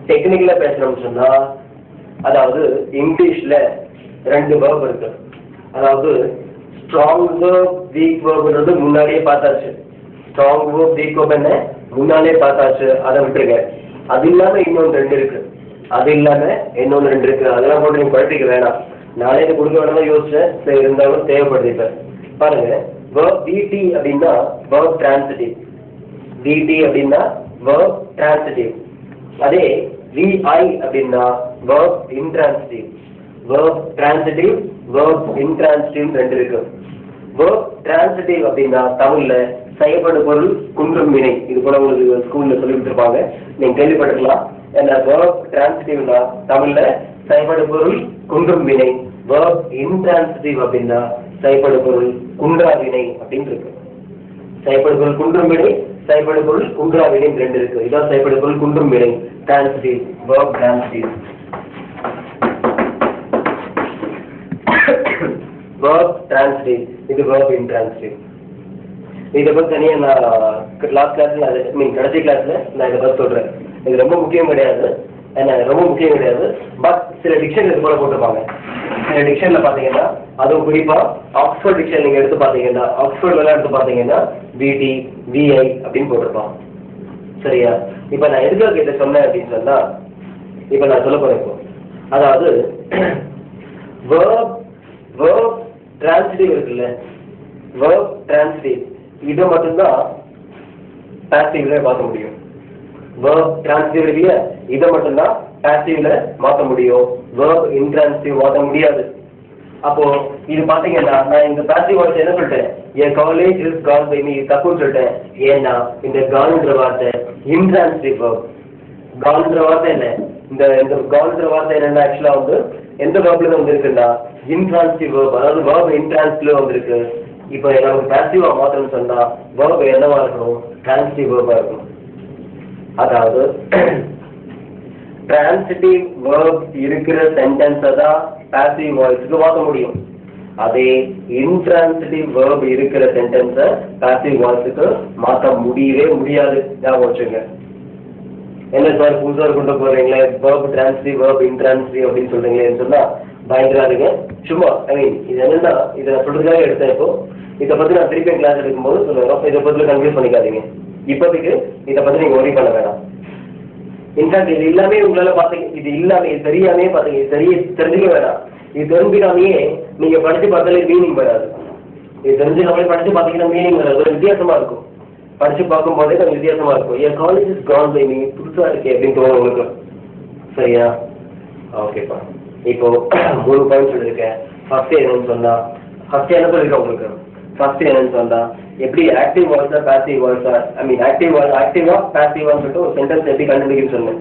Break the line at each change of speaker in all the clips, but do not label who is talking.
டெக்னிக்கலா பேசணும்னு சொன்னா அதாவது இங்கிலீஷ்ல 2 verb இருக்கு. அதாவது ஸ்ட்ராங் verb வீக் verbன்றது முன்னாடியே பார்த்தாச்சு. ஸ்ட்ராங் verb வீக் verb என்ன முன்னாடியே பார்த்தாச்சு, அதை விட்டுருங்க. அது இல்லாம இன்னொன்று 2 இருக்கு. அதெல்லாம் போட்டு நீங்க படிக்க வேணாம். நானே இது கொடுக்க வேணாம் யோசிச்சேன், சரி இருந்தாலும் தேவைப்படுது. இப்ப பாருங்க, verb dt அப்படின்னா verb transitive. dt அப்படின்னா verb transitive. அதே vi அப்படின்னா verb intransitive. verb transitive verb intransitive 2 இருக்கு. verb transitive அப்படின்னா தமிழ்ல செயல்படு பொருள் குன்றும் வினை. இது கூட உங்களுக்கு ஸ்கூல்ல சொல்லி கொடுத்துருப்பாங்க, நீங்க கேள்விப்பட்டிருக்கலாம். ஏன்னா verb transitive-னா தமிழ்ல செயல்படு பொருள் குன்றும் வினை. verb intransitive அப்படின்னா செயல்படு பொருள் குன்றா வினை அப்படின்னு இருக்கு. செயல்படு பொருள் குன்றும் வினை, செயல்படு பொருள் குன்றா வினை 2 இருக்கு. இதான் செயல்படு பொருள் குன்றும் வினை, transitive, verb transitive. verb transitive, இது verb intransitive. இதை பற்றி தனியாக நான் லாஸ்ட் கிளாஸ்ல கடைசி கிளாஸ்ல நான் இதை பற்றி சொல்றேன். இது ரொம்ப முக்கியம் கிடையாது, பட் சில டிக்ஷன் இது போல போட்டிருப்பாங்க. சில டிக்ஷன்ல பாத்தீங்கன்னா, அதுவும் குறிப்பா ஆக்ஸ்போர்ட் டிக்ஷன் நீங்க எடுத்து பாத்தீங்கன்னா, ஆக்ஸ்போர்ட்ல எடுத்து பாத்தீங்கன்னா விடி விஐ அப்படின்னு போட்டிருப்பான். சரியா? இப்ப நான் எதுக்காக இதை சொன்னேன் அப்படின்னு சொன்னா, இப்ப நான் சொல்ல போறேன். அதாவது verb transitive இருக்குல்ல, verb transitive இதை மட்டும்தான் பாசிவ்ல மாற்ற முடியும். verb transitive இல்லையா, இதை மட்டும்தான் பாசிவ்ல மாற்ற முடியும். verb intransitive மாற்ற முடியாது. அப்போ இது பாத்தீங்கன்னா, நான் இந்த பாசிவ் வார்த்தை என்ன சொல்லிட்டேன், என் college is gone by me, தப்புன்னு சொல்லிட்டேன். ஏன்னா இந்த கான்ன்ற வார்த்தை intransitive verb. கான்ன்ற வார்த்தை என்ன, இந்த கான்ன்ற வார்த்தை என்னன்னா ஆக்சுவலா வந்து எந்த வேர்ப்ல வந்து இருக்குன்னா intransitive verb, அதாவது verb intransitive வந்திருக்கு. இப்போ நமக்கு பாசிவா மாற்றணும்னு சொன்னா verb என்னவா இருக்கணும், transitive verb இருக்கணும். அதாவது transitive verb இருக்கிற சென்டென்ஸை தான் பாசிவ் வாய்ஸ்க்கு மாற்ற முடியும். அதே intransitive verb இருக்கிற சென்டென்ஸை பாசிவ் வாய்ஸ்க்கு மாற்ற முடியவே முடியாது. ஞாபகம் வச்சுங்க. என்ன சார் புதுசாக கொண்டு போறீங்களே, verb transitive verb intransitive அப்படின்னு சொல்றீங்களேன்னு சொன்னா பயங்கராதுங்க. சும்மா இது என்னன்னா, இதை நான் சொல்றதுக்காக எடுத்தேன். இப்போ இதை பத்தி நான் திருப்பி கிளாஸ் எடுக்கும்போது சொல்லுவேன். இதை பத்தி கன்ஃபியூஸ் பண்ணிக்காதீங்க. இப்போதைக்கு இதை பத்தி நீங்க ஒரி பண்ண வேணாம். இன்ஃபேக்ட் இது எல்லாமே உங்களால பாத்தீங்க, இது எல்லாமே தெரியாமே பாத்தீங்க, தெரிஞ்சுக்க வேணாம். இது தெரிஞ்சுக்காமையே நீங்க படிச்சு பார்த்தாலே மீனிங் வராது. இது தெரிஞ்சுக்காமலே படிச்சு பாத்தீங்கன்னா மீனிங் வராது, ஒரு வித்தியாசமா இருக்கும். படிச்சு பார்க்கும் போதே கொஞ்சம் வித்தியாசமா இருக்கும். என் college is gone by me, புதுசா இருக்கே அப்படின்னு தோணும் உங்களுக்கு. சரியா? ஓகேப்பா. இப்போ 3 பாயிண்ட் சொல்லியிருக்கேன். ஃபர்ஸ்ட் என்னன்னு சொன்னா, என்ன சொல்லிருக்கேன் உங்களுக்கு, எப்படி ஆக்டிவ் வாய்ஸா பாசிவ் வாய்ஸா, ஆக்டிவா பாசிவான்னு சொல்லிட்டு ஒரு சென்டென்ஸ் எப்படி கண்டுபிடிக்குன்னு சொன்னேன்.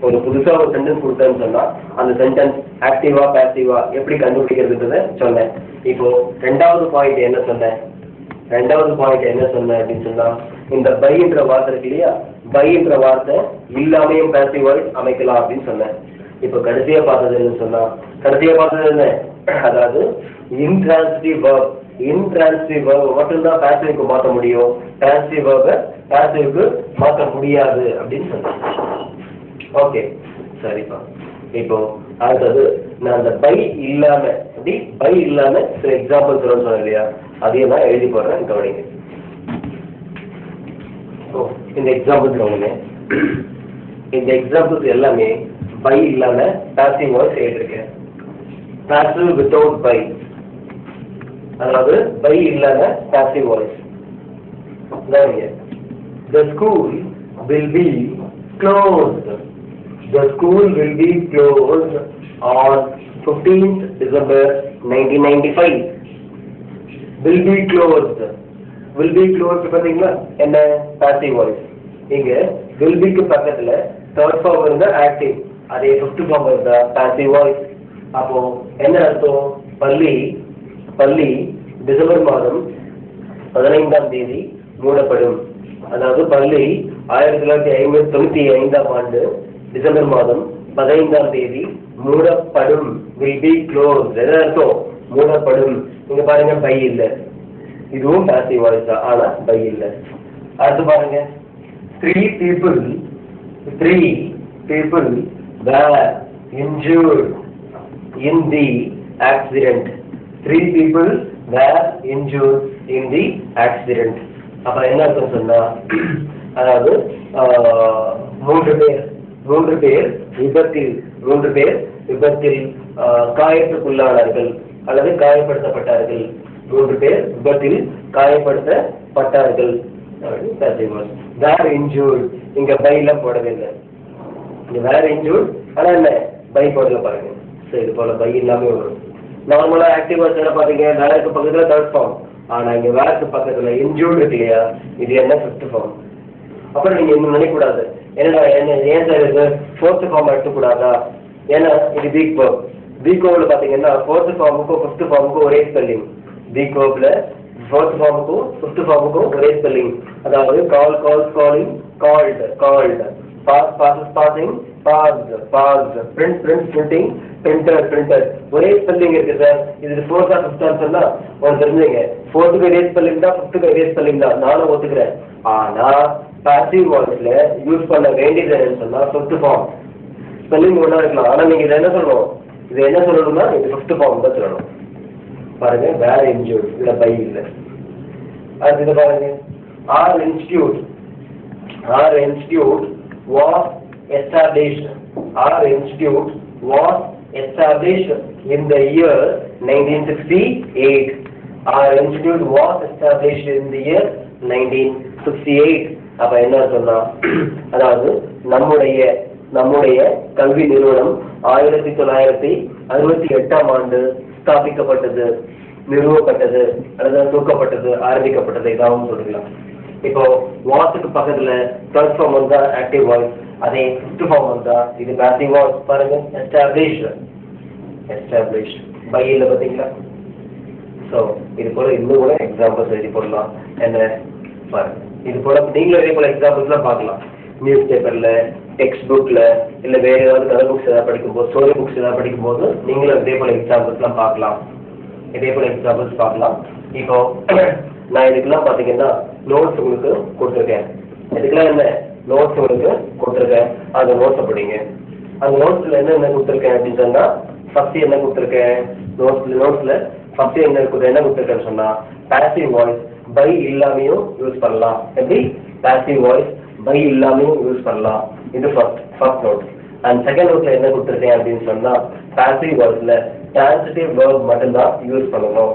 ஒரு புதுசா ஒரு சென்டென்ஸ் கொடுத்தேன்னு சொன்னா அந்த சென்டென்ஸ் ஆக்டிவா பாசிவா எப்படி கண்டுபிடிக்கிறதுன்றத சொன்னேன். இப்போ ரெண்டாவது பாயிண்ட் என்ன சொன்னேன் அப்படின்னு சொன்னா, இந்த பைன்ற வார்த்தை இருக்கு இல்லையா, பைன்ற வார்த்தை இல்லாமையும் பாசிவ் வாய்ஸ் அமைக்கலாம் அப்படின்னு சொன்னேன். இப்போ கடைசியா பார்த்தது என்ன, அதாவது intransitive verb மட்டும்தான் பாசிவ்க்கு மாற்ற முடியும், transitive verb பாசிவ்க்கு மாற்ற முடியாது அப்படின்னு சொன்னேன். ஓகே சரிப்பா. இப்போ அடுத்தது நான் அந்த பை இல்லாம சில எக்ஸாம்பிள் சொன்னேன் இல்லையா, அதையும் நான் எழுதி போடுறேன், கவனிங்க. இந்த எக்ஸாம்பிள்ஸ் எல்லாமே பை இல்லாம பாசிவ் வாய்ஸ் எழுதிருக்கேன். பாசிவ் வித்தவுட் பை, அதாவது பை இல்லாம passive voice. The school will be closed. The school will be closed on 15th December 1995. Will be closed பாத்தீங்களா, என்ன பாசிவ் வாய்ஸ். இங்க will be க்கு பக்கத்துல third form இருந்தா ஆக்டிவ், அதே fifth form இருந்தா பாசிவ் வாய்ஸ். அப்போ என்ன அர்த்தம், பள்ளி டிசம்பர் மாதம் 15ஆம் தேதி மூடப்படும். அதாவது பள்ளி 1995ஆம் ஆண்டு டிசம்பர் மாதம் 15ஆம் தேதி மூடப்படும். will be closed என்ன அர்த்தம், மூடப்படும். இங்க பாருங்க பை இல்ல, இதுவும் பாசிவ் வாய்ஸ் தான், ஆனா பை இல்ல. அடுத்து பாருங்க, 3 3 people were injured in the accident. 3 people were injured in the accident. அப்ப என்ன அர்த்தம் சொன்னா, அதாவது 3 பேர் விபத்தில் காயத்துக்குள்ளானார்கள் அல்லது காயப்படுத்தப்பட்டார்கள். 3 பேர் விபத்தில் காயப்படுத்தப்பட்டார்கள். வேர் இன்ஜூர்ட், இங்க பைல போடவில்லை. இங்க வேர் இன்ஜூர்ட், ஆனா என்ன பை போடல பாருங்க. இது போல பை எல்லாமே வரும். நார்மலா ஆக்டிவ் வாய்ஸ் என்ன பாத்தீங்க, வேருக்கு பக்கத்துல தேர்ட் ஃபார்ம், ஆனா இங்க வேருக்கு பக்கத்துல இன்ஜூர்ட் இருக்கு இல்லையா, இது என்ன ஃபிஃப்த் ஃபார்ம். அப்புறம் நீங்க இன்னும் நினைக்கூடாது, என்னடா ஏன் சார் இது ஃபோர்த் ஃபார்ம் எடுத்துக்கூடாதா, ஏன்னா இது வீக் வேர்ப். வீக் வேர்ப்ல பாத்தீங்கன்னா ஃபோர்த் ஃபார்முக்கும் ஃபிஃப்த் ஃபார்முக்கும் ஒரே ஸ்பெல்லிங். வீக் வேர்ப்ல ஃபோர்த் ஃபார்முக்கும் ஃபிஃப்த் ஃபார்முக்கும் ஒரே ஸ்பெல்லிங். அதாவது call calls calling, called called, pass passes passing, passed passed, print print printing, printed printed, ஒரே ஸ்பெல்லிங் இருக்கு சார். இது ஃபோர்த்தா ஃபிஃப்த்தான் சொன்னா உங்களுக்கு தெரிஞ்சுங்க, ஃபோர்த்துக்கு ஒரே ஸ்பெல்லிங் தான், ஃபிஃப்த்துக்கு ஒரே ஸ்பெல்லிங் தான், நானும் ஒத்துக்கிறேன். ஆனா பாசிவ் வாய்ஸ்ல யூஸ் பண்ண வேண்டியது என்னன்னு சொன்னா ஃபிஃப்த் ஃபார்ம். ஸ்பெல்லிங் ஒன்றா இருக்கலாம், ஆனா நீங்க இதை என்ன சொல்லணும், இது என்ன சொல்லணும்னா இது ஃபிஃப்த் ஃபார்ம் தான் சொல்லணும். பாருங்க, வேர் இன்ஜூர்ட், இதுல பை இல்லை. அடுத்து பாருங்க, our institute was established. Our institute was established in the year 1968. Our institute was established in the year 1968. அப்ப என்ன சொன்னா, அதாவது நம்முடைய கல்வி நிறுவனம் 1968ஆம் ஆண்டு ஸ்தாபிக்கப்பட்டது, நிறுவப்பட்டது அல்லது தூக்கப்பட்டது, ஆரம்பிக்கப்பட்டது, இதாகவும் சொல்லிக்கலாம். இப்போ வாட்ஸுக்கு பக்கத்துல தேர்ட் ஃபார்ம் வந்தா ஆக்டிவ் வாய்ஸ், அதே ஃபிஃப்த் ஃபார்ம் வந்தா இது பாசிவ் வாய்ஸ். பாருங்க, எஸ்டாப்ளிஷ்ட் பை இல்ல பாத்தீங்களா. ஸோ இது போல இன்னும் கூட எக்ஸாம்பிள்ஸ் எழுதி போடலாம். என்ன பாருங்க, இது போல நீங்களும் இதே போல எக்ஸாம்பிள்ஸ்லாம் பார்க்கலாம். நியூஸ் பேப்பர்ல, டெக்ஸ்ட் புக்ல, இல்ல வேற ஏதாவது கதை புக்ஸ் ஏதாவது படிக்கும்போது, ஸ்டோரி புக்ஸ் ஏதாவது படிக்கும்போது நீங்களும் இதே போல எக்ஸாம்பிள்ஸ்லாம் பார்க்கலாம். இப்போ நான் இதுக்கெல்லாம் பாத்தீங்கன்னா நோட்ஸ் உங்களுக்கு கொடுத்துருக்கேன். இதுக்கெல்லாம் என்ன நோட்ஸ் உங்களுக்கு கொடுத்துருக்கேன், அந்த நோட்ஸை படிங்க. அந்த நோட்ஸ்ல என்ன கொடுத்துருக்கேன் அப்படின்னு சொன்னா, ஃபர்ஸ்ட் என்ன கொடுத்துருக்கேன், நோட்ஸ்ல ஃபர்ஸ்ட் என்ன கொடுத்துருக்கேன்னு சொன்னா, பாசிவ் வாய்ஸ் பை இல்லாமையும் யூஸ் பண்ணலாம். எப்படி பாசிவ் வாய்ஸ் பை இல்லாமையும் யூஸ் பண்ணலாம். இது ஃபர்ஸ்ட் நோட். அண்ட் செகண்ட் நோட்ல என்ன கொடுத்துருக்கேன் அப்படின்னு சொன்னா, பாசிவ் வாய்ஸ்ல transitive verb மட்டும்தான் யூஸ் பண்ணணும்.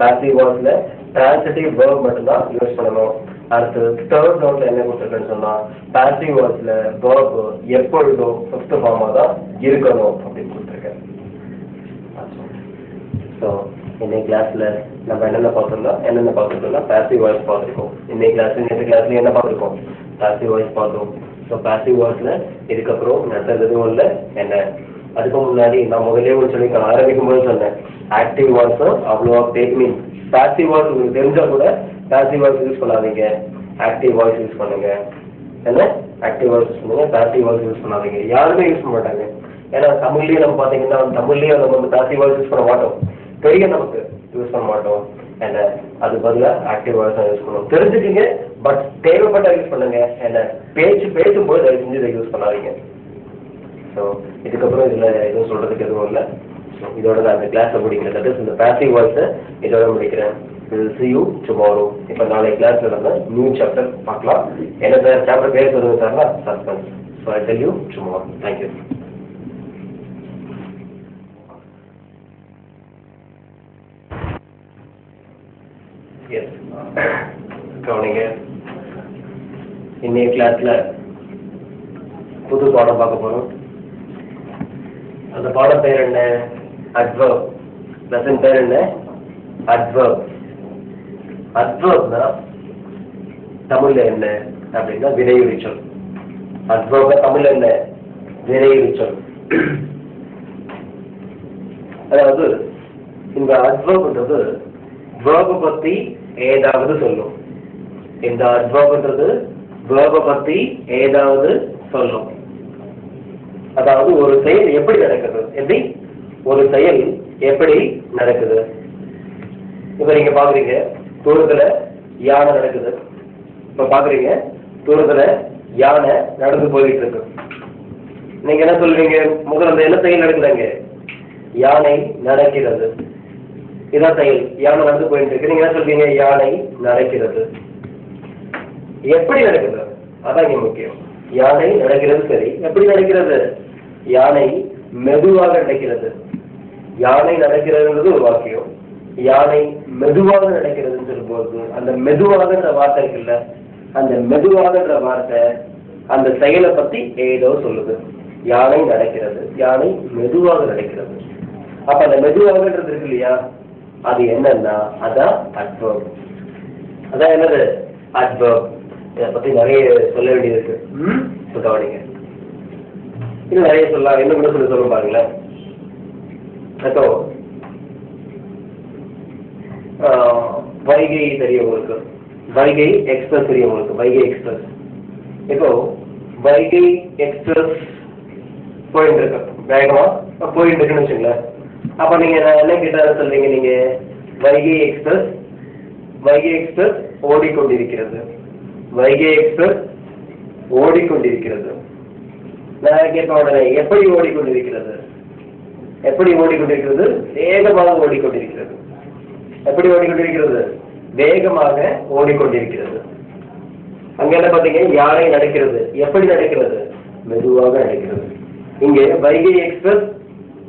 பாசிவ் வாய்ஸ்ல transitive verb மட்டும்தான் யூஸ் பண்ணணும். அடுத்து தேர்ட் நோட்ல என்ன கொடுத்துருக்கேன்னு சொன்னா, பாசிவ் வாய்ஸ்ல verb எப்பொழுதும் ஃபிஃப்த் ஃபார்மா தான் இருக்கணும் அப்படின்னு கொடுத்துருக்கேன். ஸோ இன்னைக்கு கிளாஸ்ல நம்ம என்னென்ன பார்த்துருக்கோம்னா பாசிவ் வாய்ஸ் பார்த்துருக்கோம். இன்னைக்கு நேற்று கிளாஸ்ல என்ன பார்த்துருக்கோம், பாசிவ் வாய்ஸ் பார்த்தோம். ஸோ பாசிவ் வாய்ஸ்ல இதுக்கப்புறம் நடத்துறது எதுவும் இல்லை. என்ன அதுக்கு முன்னாடி நான் முதலே ஒரு சொல்லி ஆரம்பிக்கும் போது சொன்னேன், ஆக்டிவ் வாய்ஸும் அவ்வளோவா மீன் பாசிவ் வாய்ஸ் உங்களுக்கு தெரிஞ்சா கூட பாசிவ் வாய்ஸ் யூஸ் பண்ணாதீங்க, ஆக்டிவ் வாய்ஸ் யூஸ் பண்ணுங்க. என்ன ஆக்டிவ் வாய்ஸ் யூஸ் பண்ணுங்க, பாசிவ் வாய்ஸ் யூஸ் பண்ணாதீங்க. யாருமே யூஸ் பண்ண மாட்டாங்க. ஏன்னா தமிழ்லயே நம்ம பார்த்தீங்கன்னா தமிழ்லயே நம்ம வந்து பாசிவ் வாய்ஸ் யூஸ் பண்ண மாட்டோம், பெரிய நமக்கு யூஸ் பண்ண மாட்டோம். என்ன அது பதிலாக ஆக்டிவ் வாய்ஸ் தான் யூஸ் பண்ணுவோம். தெரிஞ்சுக்கிங்க, பட் தேவைப்பட்ட யூஸ் பண்ணுங்க. என்ன பேசும்போது அதை செஞ்சு இதை யூஸ் பண்ணாதீங்க. ஸோ இதுக்கப்புறம் இதில் எதுவும் சொல்கிறதுக்கு எதுவும் இல்லை. ஸோ இதோட நான் இந்த கிளாஸை முடிக்கிறேன். தட் இஸ் இந்த பாசிவ் வாய்ஸை இதோட முடிக்கிறேன். see you tomorrow. இப்போ நாளை கிளாஸில் நம்ம நியூ சாப்டர் பார்க்கலாம். என்ன சார் சாப்டர் பேர் சொல்லுங்க சார்னா, suspense. So I tell you tomorrow. Thank you. Yes கவனிங்க, இன்னைய கிளாஸில் புது பாடம் பார்க்க போகிறோம். அந்த பாடம் பேர் என்ன, அட்வர்ப். லெசன் பேர் என்ன, அட்வர்ப். அட்வர்ப்னா தமிழ்ல என்ன அப்படின்னா வினையுறி சொல். அட்வர்ப்னா தமிழ்ல என்ன, வினையுறி சொல். அதாவது இந்த அட்வர்ப்ன்றது வேர்பை பத்தி ஏதாவது சொல்லும். இந்த அட்வர்ப்ன்றது வேர்பை பத்தி ஏதாவது சொல்லும். அதாவது ஒரு செயல் எப்படி நடக்குது, ஒரு செயல் எப்படி நடக்குது. இப்ப நீங்க பாக்குறீங்க தூரத்துல யானை நடக்குது. இப்ப பாக்குறீங்க தூரத்துல யானை நடந்து போயிட்டு இருக்கு. நீங்க என்ன சொல்றீங்க? முதல்ல என்ன செயல் நடக்குதாங்க? யானை நடக்கிறது. இதான் செயல். யானை நடந்து போயிட்டு இருக்கு. நீங்க என்ன சொல்றீங்க? யானை நடக்கிறது. எப்படி நடக்குது? அதான் இங்க முக்கியம். யானை நடக்கிறது சரி, எப்படி நடக்கிறது? யானை மெதுவாக நடக்கிறது. யானை நடக்கிறதுன்றது ஒரு வாக்கியம். யானை மெதுவாக நடக்கிறதுன்னு சொல்லும்போது அந்த மெதுவாகன்ற வார்த்தை இருக்குல்ல, அந்த மெதுவாகன்ற வார்த்தை அந்த செயலை பத்தி ஏதோ சொல்லுது. யானை நடக்கிறது, யானை மெதுவாக நடக்கிறது. அப்ப அந்த மெதுவாகன்றது இருக்கு இல்லையா, அது என்னன்னா அதான் அட்வர்ப். அதான் என்னது? அட்வர்ப். இதை பத்தி நிறைய சொல்ல வேண்டியது இருக்கு. கவனிங்க, இது நிறைய சொல்லலாம். என்ன கூட சொல்ல பாருங்களேன். வைகை தெரியும் உங்களுக்கு, வைகை எக்ஸ்பிரஸ் தெரியும் உங்களுக்கு, வைகை எக்ஸ்பிரஸ். இப்போ வைகை எக்ஸ்பிரஸ் போயிட்டு இருக்கு, வேகமா போயிட்டு இருக்குன்னு வச்சுங்களேன். அப்ப நீங்க என்ன கிட்ட சொல்றீங்க? நீங்க வைகை எக்ஸ்பிரஸ், வைகை எக்ஸ்பிரஸ் ஓடிக்கொண்டிருக்கிறது, வைகை எக்ஸ்பிரஸ் ஓடிக்கொண்டிருக்கிறது. நான் கேட்க உடனே எப்படி ஓடிக்கொண்டிருக்கிறது? எப்படி ஓடிக்கொண்டிருக்கிறது? வேகமாக ஓடிக்கொண்டிருக்கிறது. எப்படி ஓடிக்கொண்டிருக்கிறது? வேகமாக ஓடிக்கொண்டிருக்கிறது. அங்க என்ன பாத்தீங்க? யானை நடக்கிறது. எப்படி நடக்கிறது? மெதுவாக நடக்கிறது. இங்கே வைகை எக்ஸ்பிரஸ்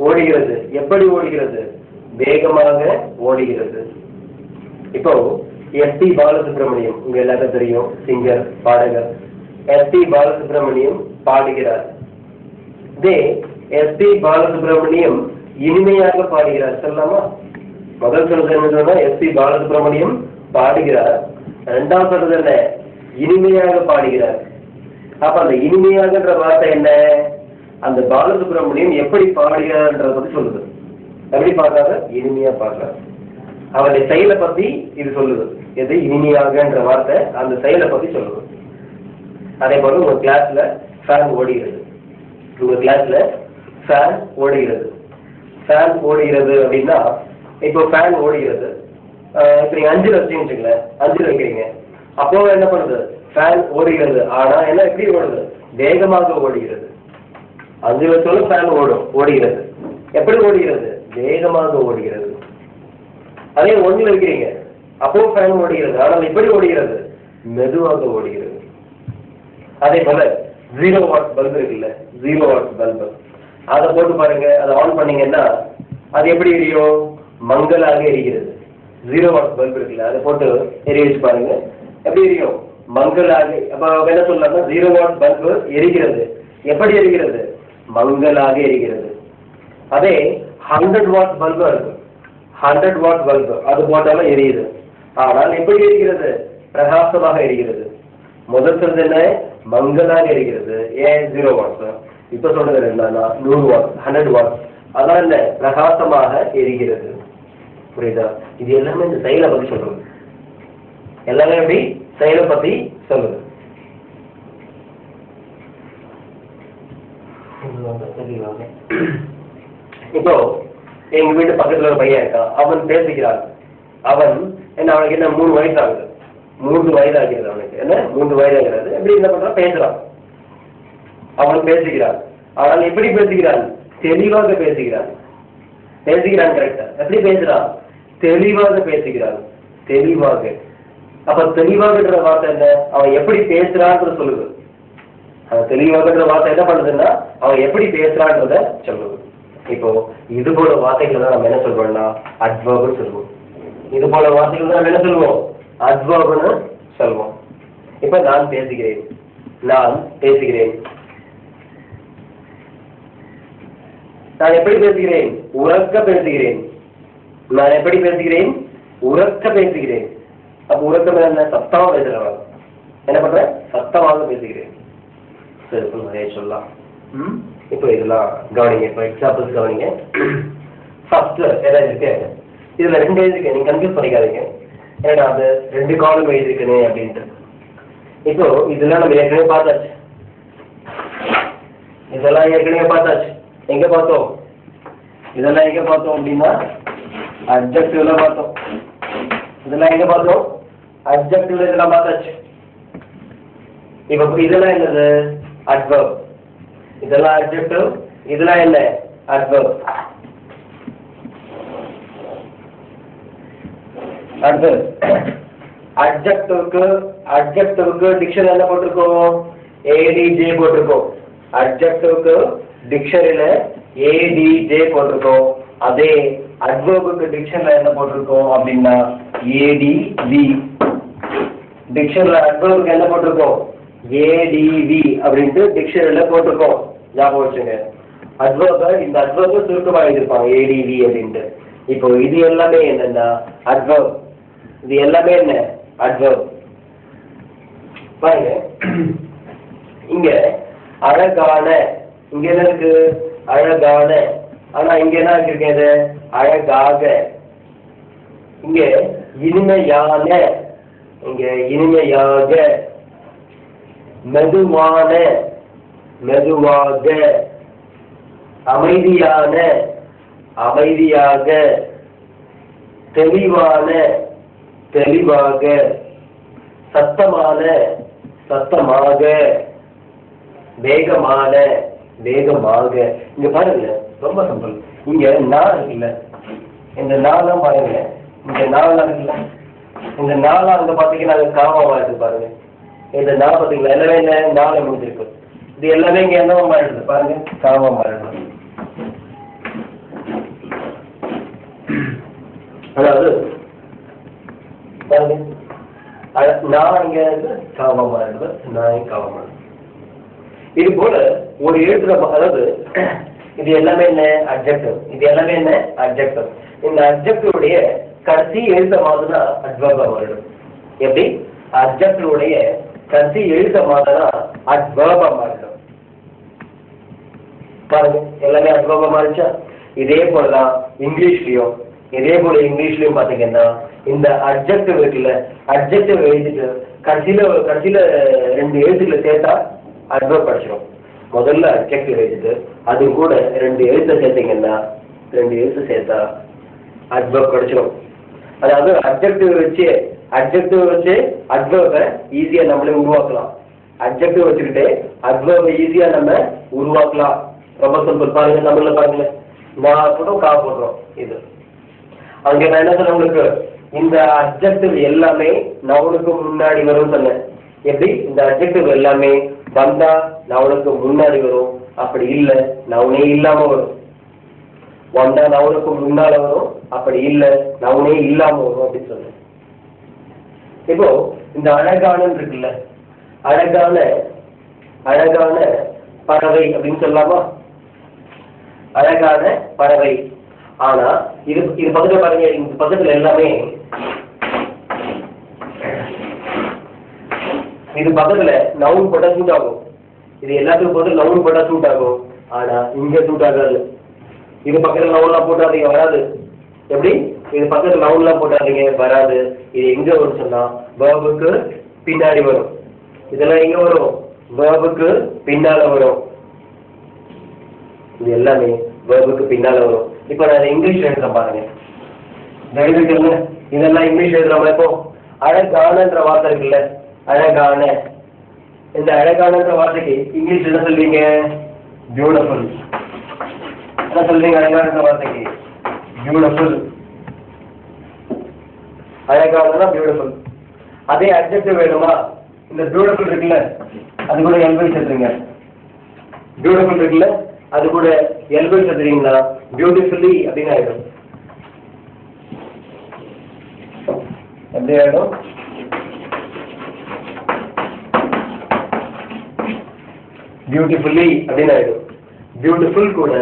ஓடுகிறது. எப்படி ஓடுகிறது? வேகமாக ஓடுகிறது. இப்போ எஸ்.பி. பாலசுப்ரமணியம், உங்க எல்லாருக்கும் தெரியும், சிங்கர், பாடகர். எஸ்.பி. பாலசுப்ரமணியம் பாடுகிறார். எஸ்.பி. பாலசுப்ரமணியம் இனிமையாக பாடுகிறார். சொல்லலாமா? முதல் சொல்றது என்ன சொன்னா எஸ்.பி. பாலசுப்ரமணியம் பாடுகிறார். இரண்டாவது சொல்றது என்ன? இனிமையாக பாடுகிறார். அப்ப அந்த இனிமையாகன்ற வார்த்தை என்ன? அந்த பாலசுப்ரமணியம் எப்படி பாடுகிறார்ன்றத பத்தி சொல்லுது. எப்படி பாடுறாரு? இனிமையா பாடுறாரு. அவருடைய செயலை பத்தி இது சொல்லுது. எது? இனிமையாகன்ற வார்த்தை அந்த செயலை பத்தி சொல்லுது. அதே போல உங்க கிளாஸ்ல ஃபேன் ஓடுகிறது. உங்க கிளாஸ்ல ஃபேன் ஓடுகிறது. ஃபேன் ஓடுகிறது அப்படின்னா, இப்போ ஃபேன் ஓடுகிறது. இப்போ நீங்க 5 வச்சுக்கீங்களேன், 5 வைக்கிறீங்க. அப்போ என்ன பண்ணுது? ஃபேன் ஓடுகிறது. ஆனா என்ன, எப்படி ஓடுது? வேகமாக ஓடுகிறது. 5 வச்சாலும் ஃபேன் ஓடுகிறது. எப்படி ஓடுகிறது? வேகமாக ஓடுகிறது. அதே 1 வைக்கிறீங்க, அப்போ ஃபேன் ஓடுகிறது. ஆனால் எப்படி ஓடுகிறது? மெதுவாக ஓடுகிறது. அதே போல 0 வாட் பல்பு இருக்குல்ல, 0 வாட் பல்பு, அதை போட்டு பாருங்க. அதை ஆன் பண்ணீங்கன்னா அது எப்படி எரியும்? மங்கலாக எரிகிறது. 0 வாட் பல்பு இருக்குல்ல, அதை போட்டு எரிய வச்சு பாருங்க, எப்படி எரியும்? மங்கலாக. அப்ப என்ன சொல்லலாம்னா 0 வாட் பல்பு எரிகிறது. எப்படி எரிகிறது? மங்கலாக எரிகிறது. அதே 100 வாட் பல்பு இருக்கு, 100 வாட் பல்பு, அது போட்டாலும் எரியுது. ஆனால் எப்படி எரிகிறது? பிரகாசமாக எரிகிறது. முதல் சொல்றது என்ன? மங்கலாக எரிகிறது. ஏன்? 0 வாட்ஸ். இப்ப சொல்றது என்னன்னா 100 வாட், 100 வாட், அதான் என்ன? பிரகாசமாக எரிகிறது. புரியுதா? இது எல்லாமே இந்த செயலை பத்தி சொல்றது. எல்லாமே எப்படி? செயலை பத்தி சொல்லுது. இப்போ எங்க வீட்டு பக்கத்துல ஒரு பையன் இருக்கான். அவன் பேசுகிறான். அவன் என்ன, அவனுக்கு என்ன 3 வயசு ஆகுது. 3 வயது ஆகிறது அவனுக்கு. என்ன? 3 வயது ஆகிறது. எப்படி என்ன பண்றான்? பேசுறான். அவன் பேசுகிறான். ஆனால் எப்படி பேசுகிறான்? தெளிவாக பேசுகிறான். பேசுகிறான் கரெக்டா? எப்படி பேசுறான்? தெளிவாக பேசுகிறான். தெளிவாக. அப்ப தெளிவாகன்ற வார்த்தை என்ன? அவன் எப்படி பேசுறான்னு சொல்லுது. அவன் தெளிவாகன்ற வார்த்தை என்ன பண்ணுதுன்னா அவன் எப்படி பேசுறான்றத சொல்லுது. இப்போ இது போல வார்த்தைகள் தான் நம்ம என்ன சொல்றோம்னா அட்வர்ப்னு சொல்லுவோம். இது போல வார்த்தைகள் தான் நம்ம என்ன சொல்லுவோம்? அட்வர்ப்னு சொல்லுவோம். இப்ப நான் பேசுகிறேன், நான் பேசுகிறேன். நான் எப்படி பேசுகிறேன்? உறக்க பேசுகிறேன். நான் எப்படி பேசுகிறேன்? உறக்க பேசுகிறேன். அப்ப உறக்கம் என்ன? சத்தமா பேசுறேன். என்ன பண்றேன்? சத்தமாக பேசுகிறேன். சரி, நிறைய சொல்லலாம். இப்போ இதெல்லாம் கவனிங்க. இப்போ எக்ஸாம்பிள்ஸ் கவனிங்க. ஃபர்ஸ்ட் ஏதாவது இருக்கு, இதுல 2 எழுதிருக்கு, நீங்க கன்ஃபியூஸ் பண்ணிக்காதீங்க. ஏன்னா அது 2 காலம் எழுதிருக்குன்னு அப்படின்ட்டு. இப்போ இதெல்லாம் நம்ம ஏற்கனவே பார்த்தாச்சு. இதெல்லாம் ஏற்கனவே பார்த்தாச்சு. எங்க பார்த்தோம்? இதெல்லாம் எங்க பார்த்தோம் அப்படின்னா அட்ஜெக்டிவ்ல பார்த்தோம். இதெல்லாம் எங்க பார்த்தோம்? அட்ஜெக்டிவ்ல இதெல்லாம் பார்த்தாச்சு. இப்போ இதெல்லாம் என்னது adverb. இதெல்லாம் adjective, இதெல்லாம் என்ன adverb. adverb. adjectiveக்கு டிக்ஷனரி என்ன போட்டுருக்கோம் adj போட்டுருக்கோம். adjectiveக்கு டிக்ஷனரியில adj போட்டுருக்கோம். அதே adverbக்கு டிக்ஷனரியில என்ன போட்டுருக்கோம் அப்படின்னா adv. டிக்ஷனரியில adverbக்கு என்ன போட்டுருக்கோம் adv அப்படின்ட்டு டிக்ஷனரியில போட்டுருக்கோம். ஞாபகம் வச்சுங்க. adverb இந்த adverb சுருக்கமா எழுதிருப்பாங்க adv அப்படின்ட்டு. இப்போ இது எல்லாமே என்னன்னா adverb. இது எல்லாமே என்ன adverb. பாருங்க இங்க அழகான, இங்க என்ன இருக்கு அழகான, ஆனா இங்க என்ன இருக்கு அழகாக. இங்க இனிமையான, இங்க இனிமையாக, மெதுவான, மெதுவாக, அமைதியான, அமைதியாக, தெளிவான, தெளிவாக, சத்தமான, சத்தமாக, வேகமான, வேகமாக. இங்க பாருங்க ரொம்ப சிம்பிள். இங்க நான் இருக்குல்ல, இந்த நாலாம் பாருங்க, இங்க நாலாம் இருக்குல்ல, இந்த நாலாம் அங்க பாத்தீங்கன்னா காமமா இருக்கு பாருங்க. இந்த நாள் பாத்தீங்களா எல்லாமே என்ன நாளை முடிஞ்சிருக்கு. இது எல்லாமே இங்க என்னவா மாறிடுது பாருங்க, காமமா மாறிடுது. அதாவது பாருங்க நான் இங்க காமமா மாறிடுது, நான் காமமா மாறிடுது. இது போல ஒரு எழுத்துல, அதாவது இது எல்லாமே என்ன அட்ஜெக்டிவ், இது எல்லாமே என்ன அட்ஜெக்டிவ். இந்த அட்ஜெக்டிவுடைய கடைசி எழுத்த மாதிரினா அட்வர்பா மாறிடும். எப்படி அட்ஜெக்டிவுடைய கடைசி எழுத்த மாதிரினா அட்வர்பா மாறிடும். பாருங்க எல்லாமே அட்வர்பா மாறிச்சா. இதே போலதான் இங்கிலீஷ்லயும், இதே போல இங்கிலீஷ்லயும் பாத்தீங்கன்னா இந்த அட்ஜெக்டிவ் இருக்குல்ல, அட்ஜெக்டிவ் எழுதிட்டு கடைசியில 2 எழுத்துக்களை சேர்த்தா அட்வர்ப் படிச்சிடும். முதல்ல அட்ஜெக்டிவ் எழுதிட்டு அது கூட 2 எழுத்தை சேர்த்தீங்கன்னா 2 எழுத்து சேர்த்தா அட்வர்ப் படிச்சிடும். அதாவது அட்ஜெக்டிவ் வச்சு அட்வர்பை ஈஸியா நம்மளே உருவாக்கலாம். அட்ஜெக்டிவ் வச்சுக்கிட்டு அட்வர்பை ஈஸியா நம்ம உருவாக்கலாம். ரொம்ப சிம்பிள். பாருங்க தமிழ்ல பாருங்க, நான் கூட கா போடுறோம். இது அங்க நான் என்ன சொன்ன உங்களுக்கு, இந்த அட்ஜெக்டிவ் எல்லாமே நவுனுக்கு முன்னாடி வரும் சொன்னேன். எப்படி இந்த அட்ஜெக்டிவ் எல்லாமே வந்தா நவுனுக்கு முன்னாடி வரும், அப்படி இல்லை நவுனே இல்லாம வரும். வந்தா நவுனுக்கு முன்னால வரும், அப்படி இல்லை நவுனே இல்லாம வரும் அப்படின்னு சொன்னேன். இப்போ இந்த அழகான இருக்குல்ல, அழகான அழகான பறவை அப்படின்னு சொல்லலாமா, அழகான பறவை. ஆனா இது பக்கத்துல பாருங்க, இந்த பக்கத்துல எல்லாமே இது பக்கத்துல நவுன் போட்டா சூட் ஆகும். இது எல்லாத்துக்கும் போது நவுன் போட்டா சூட் ஆகும். ஆனா இங்க சூட் ஆகாது. இது பக்கத்துல நவுன்லாம் போட்டாதீங்க, வராது. எப்படி இது பக்கத்துல நவுன்லாம் போட்டாதீங்க, வராது. இது எங்க வரும் சொன்னா வேர்புக்கு பின்னாடி வரும். இதெல்லாம் எங்க வரும், வேர்புக்கு பின்னால வரும். இது எல்லாமே வேர்புக்கு பின்னால வரும். இப்ப நான் இங்கிலீஷ்ல எழுதுறேன் பாருங்க, எழுதிக்கல இதெல்லாம் இங்கிலீஷ்ல எழுதுறோம்ல. இப்போ அழகானன்ற வார்த்தை இருக்குல்ல, அழகான, இந்த அழகானன்ற வார்த்தைக்கு இங்கிலீஷ் என்ன சொல்வீங்க, பியூட்டிஃபுல். என்ன சொல்றீங்க அழகானன்ற வார்த்தைக்கு, பியூட்டிஃபுல். அழகானதா பியூட்டிஃபுல். அதே அட்ஜெக்டிவ் வேணுமா, இந்த பியூட்டிஃபுல் இருக்குல்ல அது கூட எல்பை சேர்த்துருங்க. பியூட்டிஃபுல் இருக்குல்ல அது கூட எல்பை சேர்த்துறீங்களா பியூட்டிஃபுல்லி அப்படின்னு ஆயிடும். எப்படி ஆயிடும், பியூட்டிஃபுல்லி அப்படின்னு ஆயிடும். பியூட்டிஃபுல் கூட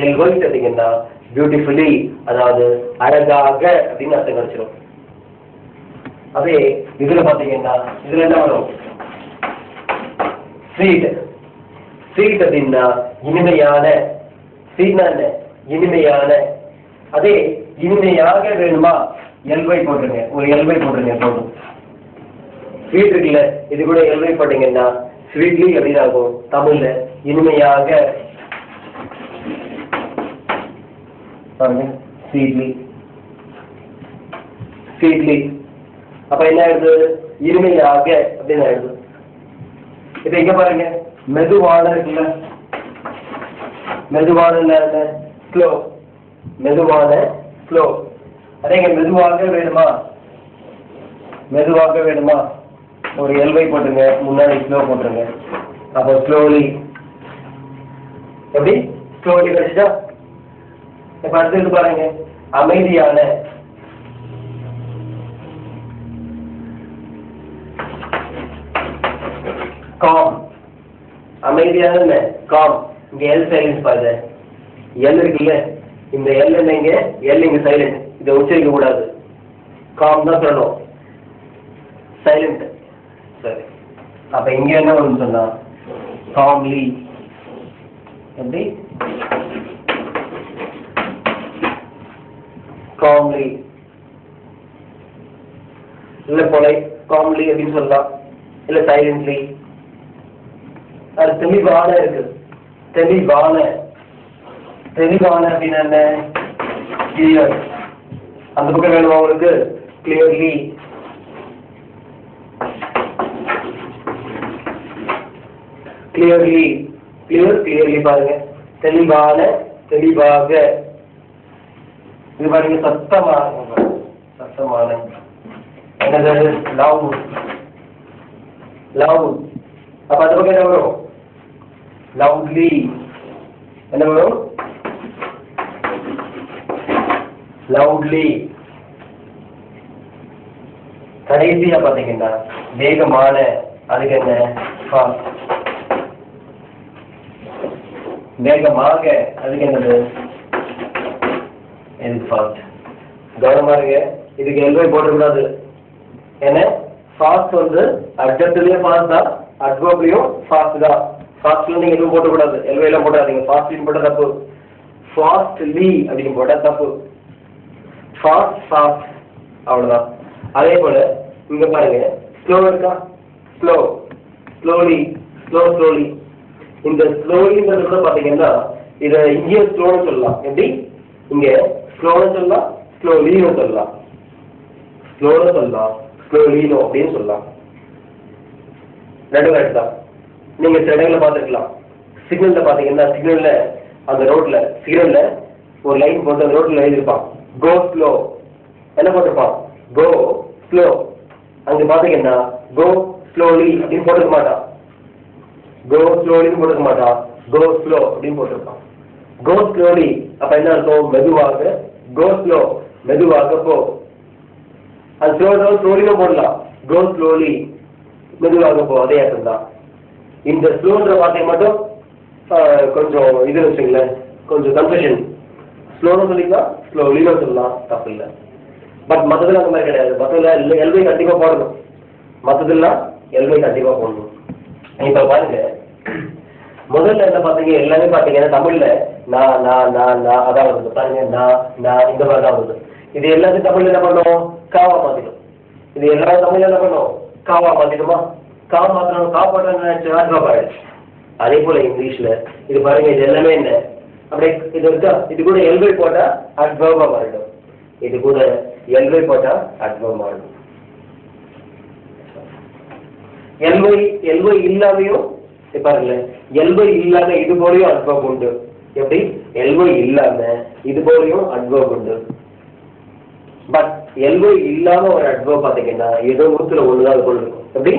எல்பை சேர்த்தீங்கன்னா பியூட்டிஃபுல்லி, அதாவது அழகாக அப்படின்னு அர்த்தம் கிடைச்சிடும். அதே இதுல பாத்தீங்கன்னா இதுல என்ன வரும், ஸ்வீட். ஸ்வீட் அப்படின்னா இனிமையான. ஸ்வீட்னா என்ன, இனிமையான. அதே இனிமையாக வேணுமா எல்வை போட்டுருங்க, ஒரு எல்வை போட்டுருங்க போதும். ஸ்வீட் இருக்குல்ல இது கூட எல்வை போட்டீங்கன்னா ஸ்வீட்லி அப்படின்னு ஆகும். தமிழ்ல இனிமையாக, ஸ்வீட்லி, ஸ்வீட்லி. அப்ப என்ன ஆயிடுது, இனிமையாக அப்படின்னு ஆயிடுது. இப்ப இங்க பாருங்க, மெதுவான இருக்குல்ல, மெதுவான ஸ்லோ, மெதுவான ஸ்லோ. அதே இங்க மெதுவாக வேணுமா, மெதுவாக வேணுமா, ஒரு எல்வை போட்டுருங்க, முன்னாடி ஸ்லோ போட்டுருங்க. அப்போ ஸ்லோலி, எப்படி ஸ்லோலி கிடைச்சா. இப்ப அடுத்து பாருங்க, அமைதியான, காம், அமைதியான காம். இங்க எல் சைலன்ஸ் பாருங்க, எல் இருக்குல்ல, இந்த எல் என்னங்க, எல் இங்க சைலண்ட், இதை உச்சரிக்க கூடாது, காம் தான் சொல்லணும், சைலண்ட். சரி, அப்ப இங்க என்ன வரும்னு சொன்னா காம்லி, எப்படி காம்லி, இல்ல பொலை காம்லி அப்படின்னு சொல்லலாம், இல்ல சைலண்ட்லி. அது தெளிவான இருக்கு, தெளிவான, தெளிவான அப்படின்னா என்ன, கிளியர். அந்த பக்கம் வேணுமா உங்களுக்கு, கிளியர்லி. கிளியர்லி, கிளியர், கிளியர்லி பாருங்க, தெளிவான, தெளிவாக. இது பாருங்க சத்தமான, சத்தமான, என்னது லவுட், லவுட். அப்ப அந்த பக்கம் என்ன வரும், லவுட்லி, என்ன வரும், லவுட்லி. கடைசியா பாத்தீங்கன்னா வேகமான, அதுக்கு என்ன, ஃபாஸ்ட். வேகமாக, அதுக்கு என்னது, இதுக்கு ஃபாஸ்ட். கவனமா இருங்க, இதுக்கு எல்வை போடக்கூடாது. ஏன்னா ஃபாஸ்ட் வந்து அட்ஜெக்டிவ்லயும் ஃபாஸ்ட் தான், அட்வர்ப்லயும் ஃபாஸ்ட் தான். ஃபாஸ்ட்ல நீங்க எதுவும் போடக்கூடாது, எல்வை எல்லாம் போடாதீங்க. ஃபாஸ்ட்லயும் போட்டா தப்பு, ஃபாஸ்ட்லி அப்படின்னு போட்டா தப்பு. ஃபாஸ்ட், ஃபாஸ்ட், அவ்வளவுதான். அதே போல இங்க பாருங்க, ஸ்லோ இருக்கா, ஸ்லோ, ஸ்லோலி, ஸ்லோ, ஸ்லோலி. இந்த ஸ்லோலிங்கிறது கூட பாத்தீங்கன்னா இதை இங்கேயும் ஸ்லோன்னு சொல்லலாம். எப்படி, இங்க ஸ்லோன்னு சொல்லலாம், ஸ்லோலின்னு சொல்லலாம், ஸ்லோன்னு சொல்லலாம், ஸ்லோலினோ அப்படின்னு சொல்லலாம். ரெண்டு கரெக்ட் தான். நீங்க சில இடங்களை பார்த்துருக்கலாம், சிக்னல்ல பாத்தீங்கன்னா, சிக்னல்ல அந்த ரோட்ல, சிக்னல்ல ஒரு லைன் போட்டு அந்த ரோட்ல எழுதிருப்பான், கோ ஸ்லோ. என்ன போட்டிருப்பான், கோ ஸ்லோ. அங்க பாத்தீங்கன்னா கோ ஸ்லோலி அப்படின்னு போட்டுக்க மாட்டான், கோ ஸ்லோலின்னு போட்டுக்க மாட்டான், கோ ஸ்லோ அப்படின்னு போட்டிருப்பான். கோ ஸ்லோலி அப்ப என்ன அர்த்தம், மெதுவாக, கோ ஸ்லோ, மெதுவாக போ. அது ஸ்லோ ஸ்லோலியும் போடலாம், கோ ஸ்லோலி, மெதுவாக போ, அதே அர்த்தம் தான். இந்த ஸ்லோன்ற வார்த்தை மட்டும் கொஞ்சம் இது வச்சுங்களேன், கொஞ்சம் கன்ஃபியூஷன். ஸ்லோன்னு சொல்லிக்கலாம், ஸ்லோலின்னு சொல்லலாம், தப்பு இல்லை. பட் மற்றதுல அந்த மாதிரி கிடையாது. மற்றதுல எல்வை கண்டிப்பா போடணும், மற்றதுலாம் எல்வை கண்டிப்பா போடணும். இப்ப பாருங்க, முதல்ல என்ன பாத்தீங்க, எல்லாமே பாத்தீங்கன்னா தமிழ்ல நான் நான் நான் நான் அதான் வருது பாருங்க, நான் நான் இந்த மாதிரி தான் வருது. இது எல்லாத்தையும் தமிழ்ல என்ன பண்ணும், காவா மாத்திடும். இது எல்லாரும் தமிழ்ல என்ன பண்ணும், காவா மாத்திடுமா, கா மாத்திரம், கா போட்டு. அதே போல இங்கிலீஷ்ல இது பாருங்க, இது எல்லாமே என்ன அப்படியே இது இருக்கா, இது கூட எல்வை போட்டா அட்வர்பா மாறிடும், இது கூட எல்வை போட்டா அட்வர்ப் மாறிடும். எல்வை இல்லாமையும் பாருங்க, எல்வை இல்லாம இது போலயும் அட்வர்ப் உண்டு. எப்படி, எல்வை இல்லாம இது போலயும் அட்வர்ப் உண்டு. பட் எல்வை இல்லாம ஒரு அட்வர்ப் பாத்தீங்கன்னா ஏதோ 100ல் 1 தான் இருக்கும். எப்படி,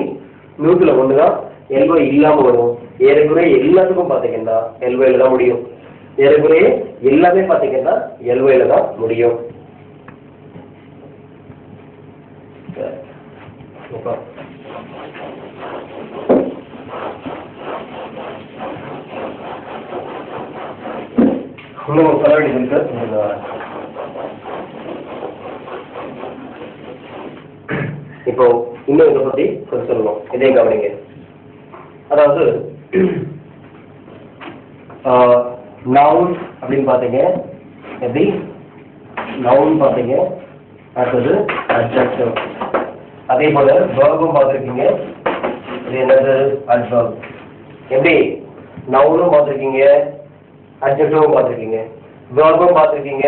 100ல் 1 தான் எல்வை இல்லாம வரும். ஏறக்குறைய எல்லாத்துக்கும் பாத்தீங்கன்னா எல்வைல தான் முடியும். ஏறக்குறைய எல்லாமே பாத்தீங்கன்னா எல்வைல தான் முடியும். இன்னும் சொல்ல வேண்டியது இருக்கு. இப்போ இன்னும் இதை பத்தி கொஞ்சம் சொல்லணும், இதையும் கவனிங்க. அதாவது நவுன் அப்படின்னு பாத்தீங்க, எப்படி நவுன் பாத்தீங்க, அடுத்தது அட்ஜெக்டிவ். அதே போல வெர்பும் பார்த்துருக்கீங்க, இது என்னது அட்வர்ப். எப்படி நவுனும் பார்த்துருக்கீங்க, அட்ஜெக்டிவும் பார்த்துருக்கீங்க, வெர்பும் பார்த்துருக்கீங்க,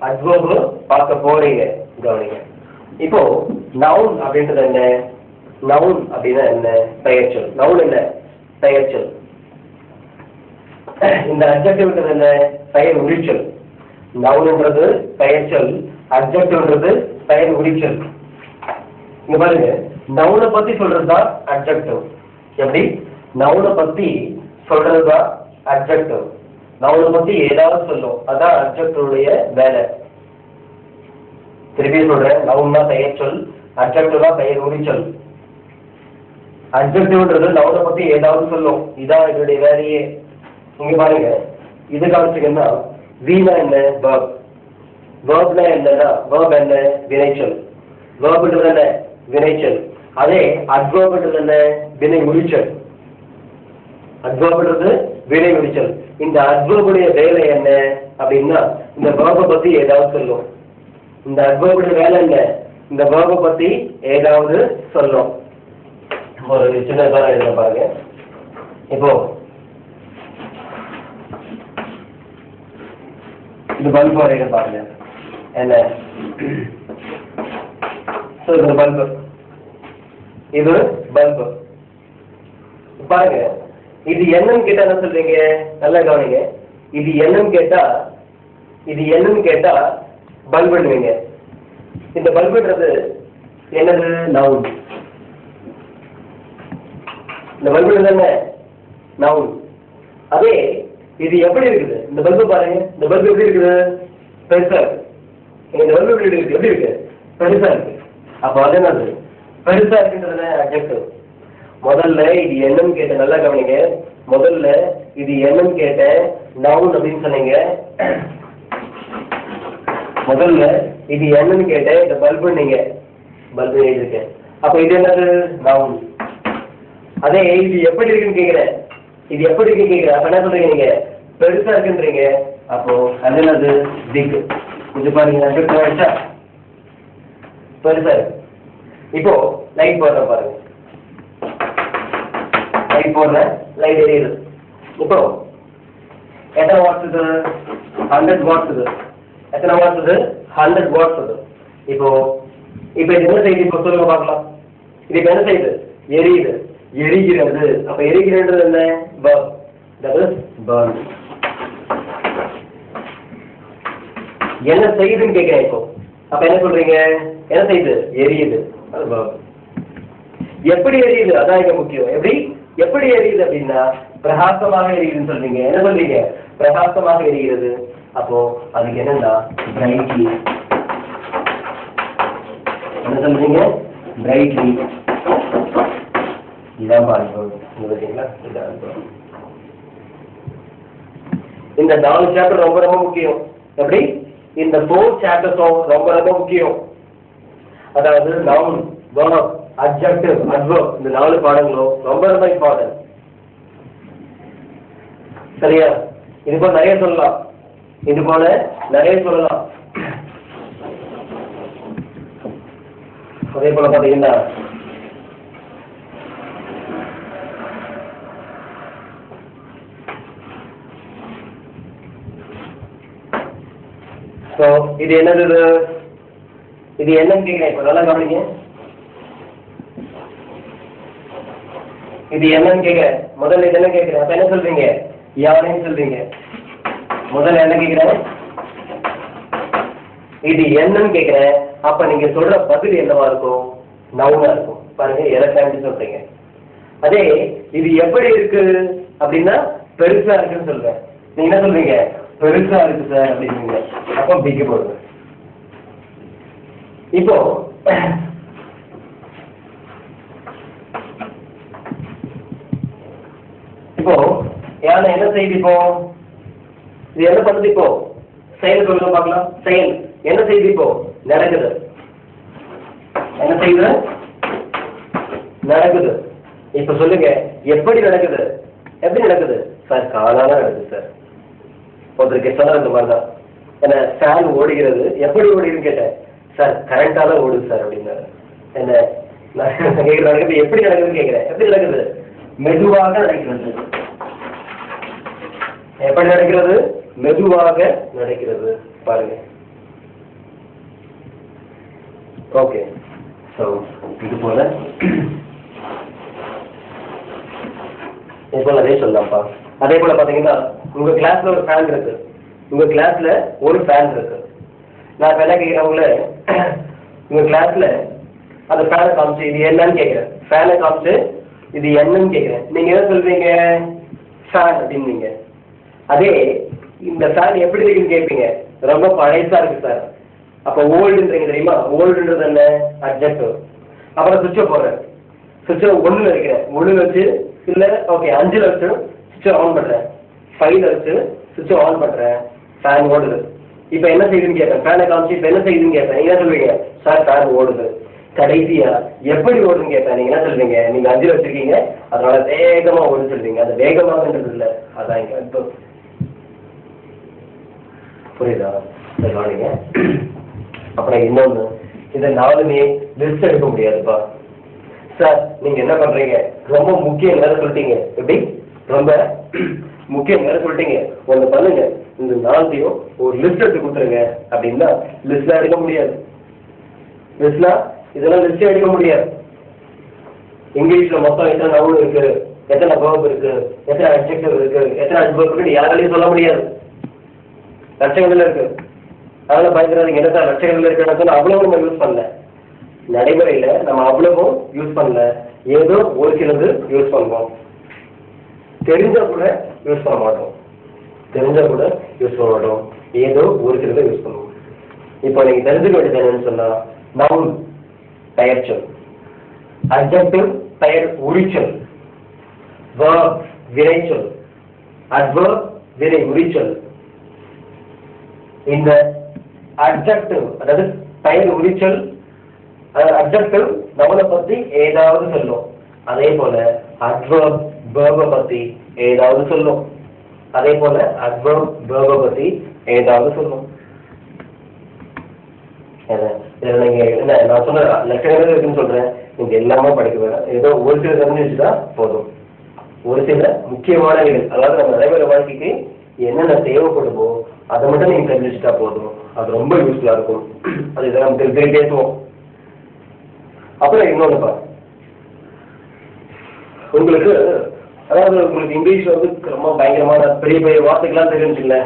அட்வர்பும் பார்க்க போறீங்க. கவனிங்க. இப்போ நவுன் அப்படின்றது என்ன, நவுன் அப்படின்னா என்ன, பெயர்ச்சொல். நவுன் என்ன, பெயர்ச்சொல். இந்த அட்ஜெக்டிவ்ன்றது என்ன? பெயர் உரிச்சொல். நவுன்ன்றது பெயர்ச்சொல், அட்ஜெக்டிவ்ன்றது பெயர் உரிச்சொல். இங்க பாருங்க, நவுனை பத்தி சொல்றதுதான் அட்ஜெக்டிவ். எப்படி? நவுனை பத்தி சொல்றதுதான் அட்ஜெக்டிவ். நவுனை பத்தி ஏதாவது சொல்லும், அதான் அட்ஜெக்டிவுடைய வேலை. திருப்பி சொல்றேன், நவுன்னா பெயர்ச்சொல், அட்ஜெக்டிவ்னா பெயர் உரிச்சொல். அட்ஜெக்டிவ்ன்றது நவுனை பத்தி ஏதாவது சொல்லும், இதான் இதனுடைய வேலையே. இங்க பாருங்க, இது காமிச்சிங்கன்னா வீணா என்ன? verb. verbனா என்னன்னா, verb என்ன? வினைச்சொல். verbன்றது என்ன? வினைச்சொல். அதே adverbன்றது என்ன? வினை உரிச்சொல். adverbன்றது வினை உரிச்சொல். இந்த adverbுடைய வேலை என்ன அப்படின்னா, இந்த verb பத்தி ஏதாவது சொல்லும். இந்த adverbுடைய வேலை என்ன? இந்த verb பத்தி ஏதாவது சொல்லும். ஒரு சின்ன உதாரணம் எழுதுறேன் பாருங்க. இப்போ இது பல்பு வரைக்கும் பாருங்க. என்ன? இது பல்பு, இது பல்பு. பாருங்க, இது என்னன்னு கேட்டா என்ன சொல்றீங்க? நல்லா கவனிங்க. இது என்னன்னு கேட்டா பல்புன்னுவீங்க. இந்த பல்புன்றது என்னது? நவுன். இந்த பல்புன்றது என்ன? நவுன். அதே இது எப்படி இருக்குது? இந்த பல்பு பாருங்க, இந்த பல்பு எப்படி இருக்குது? பெருசா இருக்கு. இந்த பல்பு எப்படி இருக்கு? எப்படி இருக்கு? பெருசா இருக்கு. அப்ப அது என்னது? பெருசா இருக்குன்றது அட்ஜெக்டிவ். முதல்ல இது என்னன்னு கேட்ட, நல்லா கவனிங்க. முதல்ல இது என்னன்னு கேட்ட நவுன் அப்படின்னு சொன்னீங்க. முதல்ல இது என்னன்னு கேட்ட இந்த பல்பு, நீங்க பல்பு எழுதிருக்கேன். அப்ப இது என்னது? நவுன். அதே இது எப்படி இருக்குன்னு கேக்குறேன், இது எப்படி இருக்கு கேக்குறேன். அப்ப என்ன சொல்றீங்க? நீங்க பெருசா இருக்குன்றீங்க. அப்போ அது என்னது? பிக். இது பாருங்க, ஆயிடுச்சா? பெருசா இருக்கு. இப்போ லைட் போடுறேன் பாருங்க, லைட் போடுறேன், லைட் எரியுது. இப்போ எத்தனை வாட்ஸ் இது? 100 வாட்ஸ் இது. எத்தனை வாட்ஸ் இது? 100 வாட்ஸ் இது. இப்போ இது என்ன செய்யுது? இப்போ சொல்லுங்க பார்க்கலாம். இது இப்ப என்ன செய்யுது? எரியுது, எரிகிறது. அப்ப எரிகிறது என்ன? verb. that is burn. என்ன செய்யுதுன்னு கேட்கிறேன். இப்போ அப்ப என்ன சொல்றீங்க? என்ன செய்யுது? எரியுது. அது verb. எப்படி எரியுது? அதான் இங்க முக்கியம். எப்படி எரியுது அப்படின்னா பிரகாசமாக எரியுதுன்னு சொல்றீங்க. என்ன சொல்றீங்க? பிரகாசமாக எரிகிறது. அப்போ அதுக்கு என்னன்னா பிரைட்லி. என்ன சொல்றீங்க? பிரைட்லி. இதான் பாருங்க. இந்த 4 சாப்டர் ரொம்ப ரொம்ப முக்கியம். எப்படி? இந்த 4 சாப்டர்ஸும் ரொம்ப ரொம்ப முக்கியம். அதாவது நவுன், verb, adjective, adverb, இந்த 4 பாடங்களும் ரொம்ப ரொம்ப இம்பார்ட்டன்ட். சரியா? இது போல நிறைய சொல்லலாம், அதே போல பாத்தீங்கன்னா இது என்னது? இது என்னன்னு கேட்கிறேன். இப்ப நல்லா கவனிங்க. இது என்னன்னு கேட்கிறேன். முதல்ல இது என்ன கேட்கிறேன். அப்ப என்ன சொல்றீங்க? யானைன்னு சொல்றீங்க. முதல்ல என்ன கேட்கிறேன்? இது என்னன்னு கேட்கிறேன். அப்ப நீங்க சொல்ற பதில் என்னவா இருக்கும்? நவுனா இருக்கும். பாருங்க, எலக்ட்ரானிக் சொல்றீங்க. அதே இது எப்படி இருக்கு அப்படின்னா பெருசா இருக்குன்னு சொல்றேன். நீங்க என்ன சொல்றீங்க? பெருசா இருக்கு சார் அப்படிங்க. அப்ப பிக்கு போடுங்க. இப்போ யானை என்ன செய்யுது? இப்போ இது என்ன பண்ணுது? இப்போ செயல் சொல்லுங்க பார்க்கலாம். செயல் என்ன செய்யுது? இப்போ நடக்குது. என்ன செய்யுது? நடக்குது. இப்ப சொல்லுங்க, எப்படி நடக்குது? எப்படி நடக்குது சார்? காலால நடக்குது சார். ஒருத்தருக்கு சொன்ன இந்த மாதிரிதான். என்ன, ஃபேன் ஓடுகிறது. எப்படி ஓடுகிறதுன்னு கேட்டேன். சார் கரண்டால ஓடுது சார் அப்படின்னாரு. என்ன நடக்குது? எப்படி நடக்குதுன்னு கேட்கிறேன். எப்படி நடக்குது? மெதுவாக நடக்கிறது. எப்படி நடக்கிறது? மெதுவாக நடக்கிறது. பாருங்க. ஓகே, சோ இது போல இப்போ அதே சொல்லலாம்ப்பா. அதே போல் பார்த்தீங்கன்னா உங்கள் கிளாஸில் ஒரு ஃபேன் இருக்குது. உங்கள் கிளாஸில் ஒரு ஃபேன் இருக்குது. நான் இப்போ என்ன கேட்குறவங்கள உங்கள் கிளாஸில் அந்த ஃபேனை காமிச்சு இது என்னன்னு கேட்குறேன். ஃபேனை காமிச்சு இது என்னன்னு கேட்குறேன். நீங்கள் என்ன சொல்வீங்க? ஃபேன் அப்படின்னீங்க. அதே இந்த ஃபேன் எப்படி இருக்குன்னு கேட்பீங்க. ரொம்ப பழையசா இருக்கு சார். அப்போ ஓல்டுன்றீங்க தெரியுமா? ஓல்டுன்றது என்ன? அட்ஜெக்டிவ். அப்புறம் சுவிட்சை போடுறேன். சுவிட்சை 1ல் வைக்கிறேன். 1ல் வச்சு இல்லை ஓகே 5ல் வச்சு சுவிட்சை ஆன் பண்ணுறேன். 5ல் வச்சு சுவிட்சை ஆன் பண்ணுறேன். ஃபேன் ஓடுது. இப்போ என்ன செய்யுதுன்னு கேட்பேன். ஃபேனை காமிச்சு இப்போ என்ன செய்யுதுன்னு கேட்பேன். நீங்கள் என்ன சொல்வீங்க? சார் ஃபேன் ஓடுது. கடைசியா எப்படி ஓடுதுன்னு கேட்பேன். நீங்கள் என்ன சொல்வீங்க? நீங்கள் 5ல் வச்சுருக்கீங்க அதனால வேகமாக ஓடுன்னு சொல்வீங்க. அது வேகமாகன்றது இல்லை, அதான் இங்கே இப்போ புரியுதா? சரி வாங்க. அப்புறம் இன்னொன்று, இதை நானுமே லிஸ்ட் எடுக்க முடியாதுப்பா. சார் நீங்க என்ன பண்றீங்க? ரொம்ப முக்கியம் வேற சொல்லிட்டீங்க. எப்படி ரொம்ப முக்கியம் வேற சொல்லிட்டீங்க. ஒன்று பண்ணுங்க, இந்த நாளையும் ஒரு லிஸ்ட் எடுத்து கொடுத்துருங்க அப்படின்னா லிஸ்ட்லாம் எடுக்க முடியாது. லிஸ்ட்லாம் இதெல்லாம் லிஸ்டே எடுக்க முடியாது. இங்கிலீஷ்ல மொத்தம் எத்தனை நவுன் இருக்கு, எத்தனை வேர்ப் இருக்கு, எத்தனை அட்ஜெக்டிவ் இருக்கு, எத்தனை அட்வர்ப் இருக்குன்னு யாராலையும் சொல்ல முடியாது. லட்சங்கள்ல இருக்கு. அதனால பயந்துடாதீங்க. என்ன சார் லட்சங்கள்ல இருக்குன்னு அவ்வளவு நம்ம யூஸ் பண்ணல. நடைமுறையில் நம்ம அவ்வளவும் யூஸ் பண்ணல. ஏதோ ஒரு சிலது யூஸ் பண்ணுவோம். தெரிஞ்சா கூட யூஸ் பண்ண மாட்டோம். ஏதோ ஒரு சிலதை யூஸ் பண்ணுவோம். இப்போ நீங்க தெரிஞ்சுக்க வேண்டியது என்னன்னு சொன்னா, நவுன் பெயர் சொல், அட்ஜெக்டிவ் பெயர் உரிச்சொல், வெர்ப் வினைச்சொல், அட்வர்ப் வினை உரிச்சொல். இந்த அட்ஜெக்டிவ் அதாவது பெயர் உரிச்சொல் அட்ஜெக்டிவ் நவுனை பத்தி ஏதாவது சொல்லும். அதே போல அட்வர்ப் வெர்பை பத்தி ஏதாவது சொல்லும். அதே போல அட்வர்ப் வெர்பை பத்தி ஏதாவது சொல்லும். நீங்க என்ன நான் சொன்ன லட்சங்கள் இருக்குன்னு சொல்றேன். நீங்க எல்லாமே படிக்க வேண்டாம். ஏதோ ஒரு சில தெரிஞ்சுச்சுட்டா போதும். ஒரு சில முக்கியமான அதாவது நம்ம நடைமுறை வாழ்க்கைக்கு என்னென்ன தேவைப்படுமோ அதை மட்டும் நீங்க தெரிஞ்சுட்டா போதும். அது ரொம்ப யூஸ்ஃபுல்லா இருக்கும். அது இதை நம்ம திருப்பி பேசுவோம். அப்புறம் இன்னொன்னுப்பா, உங்களுக்கு அதாவது உங்களுக்கு இங்கிலீஷ்ல வந்து ரொம்ப பயங்கரமான பெரிய பெரிய வார்த்தைகள்லாம் தெரிஞ்சுக்கல.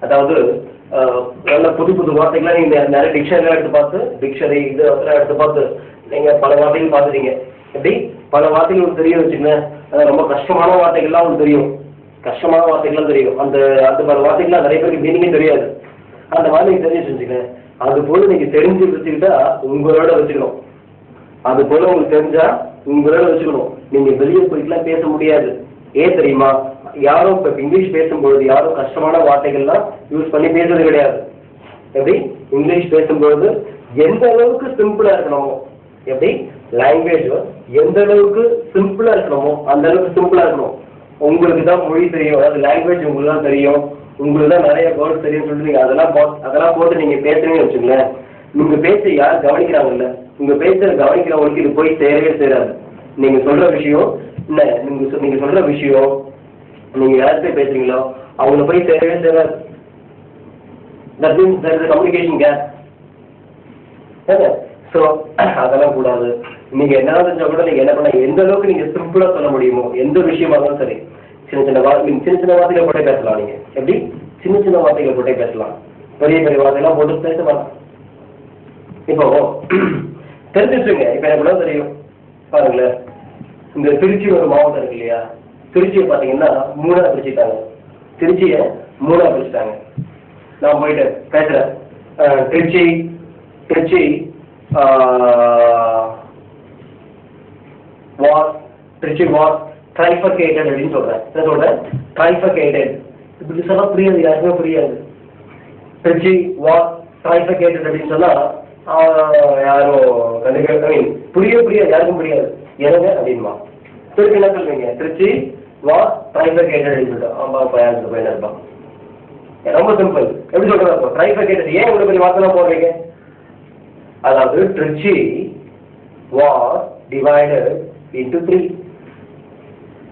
அதாவது நல்ல புது புது வார்த்தைகள்லாம் நீங்க நிறைய டிக்ஷனரி எடுத்து பார்த்து டிக்ஷனரி இது அதெல்லாம் எடுத்து பார்த்து நீங்க பல வார்த்தைகள் பார்த்துட்டீங்க. எப்படி பல வார்த்தைகள் உங்களுக்கு தெரியும் வச்சுக்கோங்க. அதாவது ரொம்ப கஷ்டமான வார்த்தைகள்லாம் உங்களுக்கு தெரியும். அந்த அந்த பல வார்த்தைகள்லாம் நிறைய பேருக்கு மீனிங்கே தெரியாது. அந்த மாதிரி நீங்க தெரிஞ்சு வச்சுக்கோங்க. அது போல நீங்க தெரிஞ்சு வச்சுக்கிட்டா உங்களோட வச்சுக்கணும். அது போல உங்களுக்கு தெரிஞ்சா உங்களோட வச்சுக்கணும். நீங்க வெளியே போயிட்டுலாம் பேச முடியாது. ஏன் தெரியுமா? யாரும் இப்ப இங்கிலீஷ் பேசும்பொழுது யாரும் கஷ்டமான வார்த்தைகள்லாம் யூஸ் பண்ணி பேசுறது கிடையாது. எப்படி இங்கிலீஷ் பேசும்பொழுது எந்த அளவுக்கு சிம்பிளா இருக்கணுமோ, எப்படி லாங்குவேஜ் எந்த அளவுக்கு சிம்பிளா இருக்கணுமோ அந்த அளவுக்கு சிம்பிளா இருக்கணும். உங்களுக்கு தான் மொழி தெரியும், அதாவது லாங்குவேஜ் உங்களுக்கு தான் தெரியும், உங்களுக்கு தான் நிறைய வேர்ட்ஸ் தெரியும் சொல்லிட்டு நீங்க அதெல்லாம் போட்டு நீங்க பேசுறீங்கன்னு வச்சுங்களேன். நீங்க பேச யார் கவனிக்கிறாங்கல்ல, உங்க பேசுற கவனிக்கிறவங்களுக்கு இது போய் சேரவே சேராது. நீங்க சொல்ற விஷயம் இல்ல, நீங்க சொல்ற விஷயம் நீங்க யார்கிட்ட பேசுறீங்களோ அவங்கள போய் சேரவே சேராது. That means there is a communication gap. So அதெல்லாம் கூடாது. நீங்க என்ன செஞ்சா கூட நீங்க என்ன பண்ண எந்த அளவுக்கு நீங்க சிம்பிளா சொல்ல முடியுமோ எந்த விஷயமா இருந்தாலும் சரி, சின்ன சின்ன வார்த்தைகளை போட்டே பேசலாம். நீங்க எப்படி சின்ன சின்ன வார்த்தைகளை போட்டே பேசலாம். பெரிய பெரிய வார்த்தைகள்லாம் போட்டு பேச வேண்டாம். இப்போ தெரிஞ்சுச்சுங்க. இப்போ எனக்கு கூட தெரியும் பாருங்களேன், இந்த திருச்சி ஒரு மாவட்டம் இருக்கு இல்லையா, திருச்சியை பார்த்தீங்கன்னா 3ஆ பிரிச்சுட்டாங்க. திருச்சியை 3ஆ பிரிச்சுட்டாங்க. நான் போயிட்டு பேசுறேன், திருச்சி வாஸ் ட்ரைஃபர்கேட்டட் அப்படின்னு சொல்றேன். என்ன சொல்றேன்? ட்ரைஃபர்கேட்டட். இப்படி சொன்னா புரியாது, யாருக்குமே புரியாது. திருச்சி வாஸ் ட்ரைஃபர்கேட்டட் அப்படின்னு சொன்னா யாரும் புரியாது, யாருக்கும் புரியாது. எனக்கு அப்படின்மா திருப்பி என்ன சொல்வீங்க? திருச்சி வாஸ் ட்ரைஃபர்கேட்டட் அப்படின்னு சொல்லிட்டு ஆமா பையன் பையன் இருப்பான். ரொம்ப சிம்பிள். எப்படி சொல்றதா? ட்ரைஃபர்கேட்டட் ஏன் இவ்வளவு பெரிய வார்த்தைலாம் போடுறீங்க? அதாவது Trichy was divided into 3.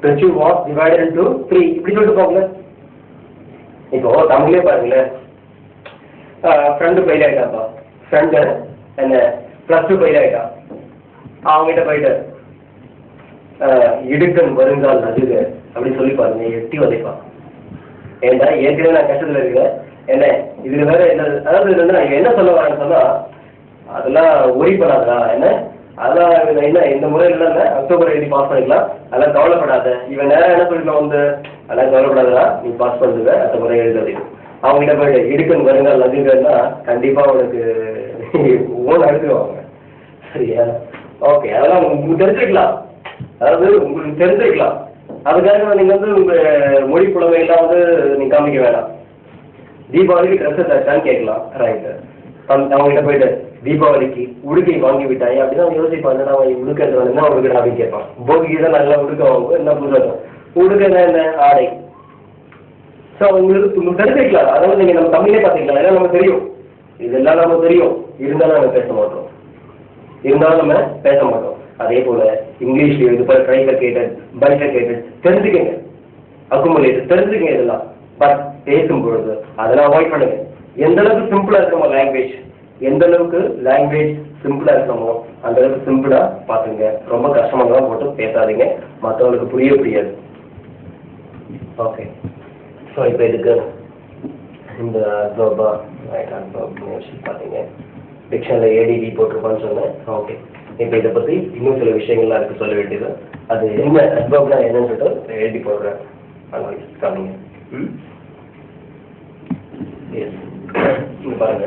Trichy was divided into 3 இப்படி சொல்லிட்டு போங்க. இப்போ தமிழ்லே பாருங்களேன், ஃப்ரெண்டு ஃபெயில் ஆகிட்டாப்பா. ஃப்ரெண்டு என்ன +2 ஃபெயில் ஆகிட்டான். அவங்ககிட்ட போயிட்டு இடுக்கன் வருங்கால் நடுக அப்படின்னு சொல்லி பாருங்க, எட்டி உதைப்பான். ஏன்டா ஏற்கனவே நான் கஷ்டத்துல இருக்கிறேன், என்ன இதுல வேற என்ன, அதாவது என்ன சொல்ல வரேன்னு சொன்னா, அதெல்லாம் ஒரி பண்ணாதா என்ன, அதெல்லாம் என்ன இந்த முறையில் இல்ல அக்டோபர் எழுதி பாஸ் பண்ணிக்கலாம், அதெல்லாம் கவலைப்படாத. இவன் நேரம் என்ன சொல்லிக்கலாம் வந்து, அதெல்லாம் கவலைப்படாதா நீ பாஸ் பண்ணுங்க அடுத்த முறை எழுதுறது. அவங்க கிட்ட போயிட்டு இடுக்குன்னு வருங்க லகுங்கன்னா கண்டிப்பா அவனுக்கு ஓன் அழுதுவாங்க. சரியா? ஓகே, அதெல்லாம் உங்களுக்கு தெரிஞ்சுக்கலாம், அதாவது உங்களுக்கு தெரிஞ்சுக்கலாம். அதுக்காக நீங்க வந்து உங்க மொழி புலமையெல்லாம் வந்து நீங்க காமிக்க வேணாம். தீபாவளிக்கு ட்ரெஸ் எடுத்தான்னு கேட்கலாம், ரைட்டு. அவங்ககிட்ட போயிட்டு தீபாவளிக்கு உடுக்கை வாங்கி விட்டாங்க அப்படின்னா அவங்க யோசிப்பாங்க, நான் உடுக்க என்ன உடுக்கணும் அப்படின்னு கேட்பான். போகிக்கு தான் நல்லா உடுக்க வாங்குவோம், என்ன புதுசாக உடுக்கன்னா என்ன ஆடை. ஸோ உங்களுக்கு தெரிஞ்சுக்கலாம். அதாவது நீங்க நம்ம தமிழே பார்த்துக்கலாம், ஏன்னா நமக்கு தெரியும், இதெல்லாம் நமக்கு தெரியும், இருந்தாலும் நம்ம பேச மாட்டோம். அதே போல இங்கிலீஷ்ல இது போல ட்ரைஃபர்கேட்டட், பைஃபர்கேட்டட் தெரிஞ்சுக்கங்க, அக்குமுலேட்டட் தெரிஞ்சுக்கங்க இதெல்லாம். பட் பேசும் பொழுது அதெல்லாம் அவாய்ட் பண்ணுங்க. எந்த அளவுக்கு சிம்பிளா இருக்கமோ லாங்குவேஜ், எந்த அளவுக்கு லாங்குவேஜ் சிம்பிளா இருக்கமோ அந்த அளவுக்கு சிம்பிளா பாத்துங்க. ரொம்ப கஷ்டமாக போட்டு பேசாதீங்க, மற்றவங்களுக்கு புரியாது. ஓகே, ஸோ இப்போ இதுக்கு இந்த அட்வர்பா பார்த்தீங்க, டிக்ஷனில் ஏடிடி போட்டிருப்பான்னு சொன்னேன். ஓகே, இப்போ இதை பற்றி இன்னும் சில விஷயங்கள்லாம் இருக்குது சொல்ல வேண்டியது. அது என்ன அட்வர்ப்னா என்னன்னு சொல்லிட்டு எழுதி போடுறேன், காமிங்க. எஸ், இங்கே பாருங்க,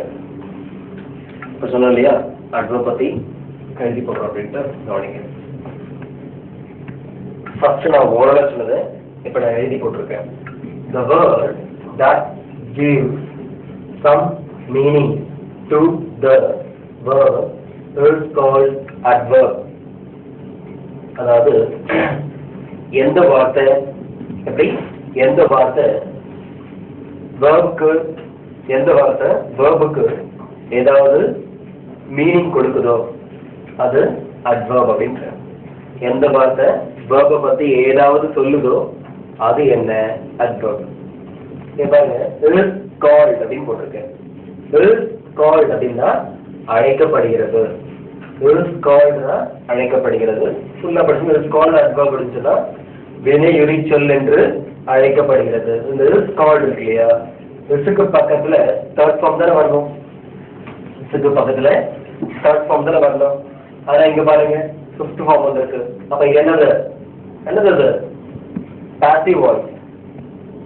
இப்போ சொன்னோம் இல்லையா அட்வர்ப் பற்றி எழுதி போடுறோம் அப்படின்ட்டு கவனிங்க. ஃபர்ஸ்ட் நான் ஓரளவு சொன்னது இப்போ நான் எழுதி போட்டிருக்கேன். The word that gives some meaning to the verb is called adverb. அதாவது எந்த வார்த்தை எப்படி எந்த வார்த்தை verb-க்கு ஏதாவது மீனிங் கொடுக்குதோ அது adverb அப்படின்ற. எந்த வார்த்தை verb-ஐ பத்தி ஏதாவது சொல்லுதோ அது என்ன adverb. பாருங்க, is called அப்படின்னு போட்டிருக்கேன். is called அப்படின்னா அழைக்கப்படுகிறது. is called அழைக்கப்படுகிறது. ஃபுல்லா படிச்சு is called adverb அப்படின்னா வினையுரி சொல் என்று அழைக்கப்படுகிறது. இந்த is called இருக்கு இல்லையா, isக்கு பக்கத்துல தேர்ட் ஃபார்ம் தானே வரணும். isக்கு பக்கத்துல தேர்ட் ஃபார்ம் தானே வரணும். ஆனா இங்க பாருங்க ஃபிஃப்த் ஃபார்ம் வந்திருக்கு. அப்ப என்னது அது passive voice.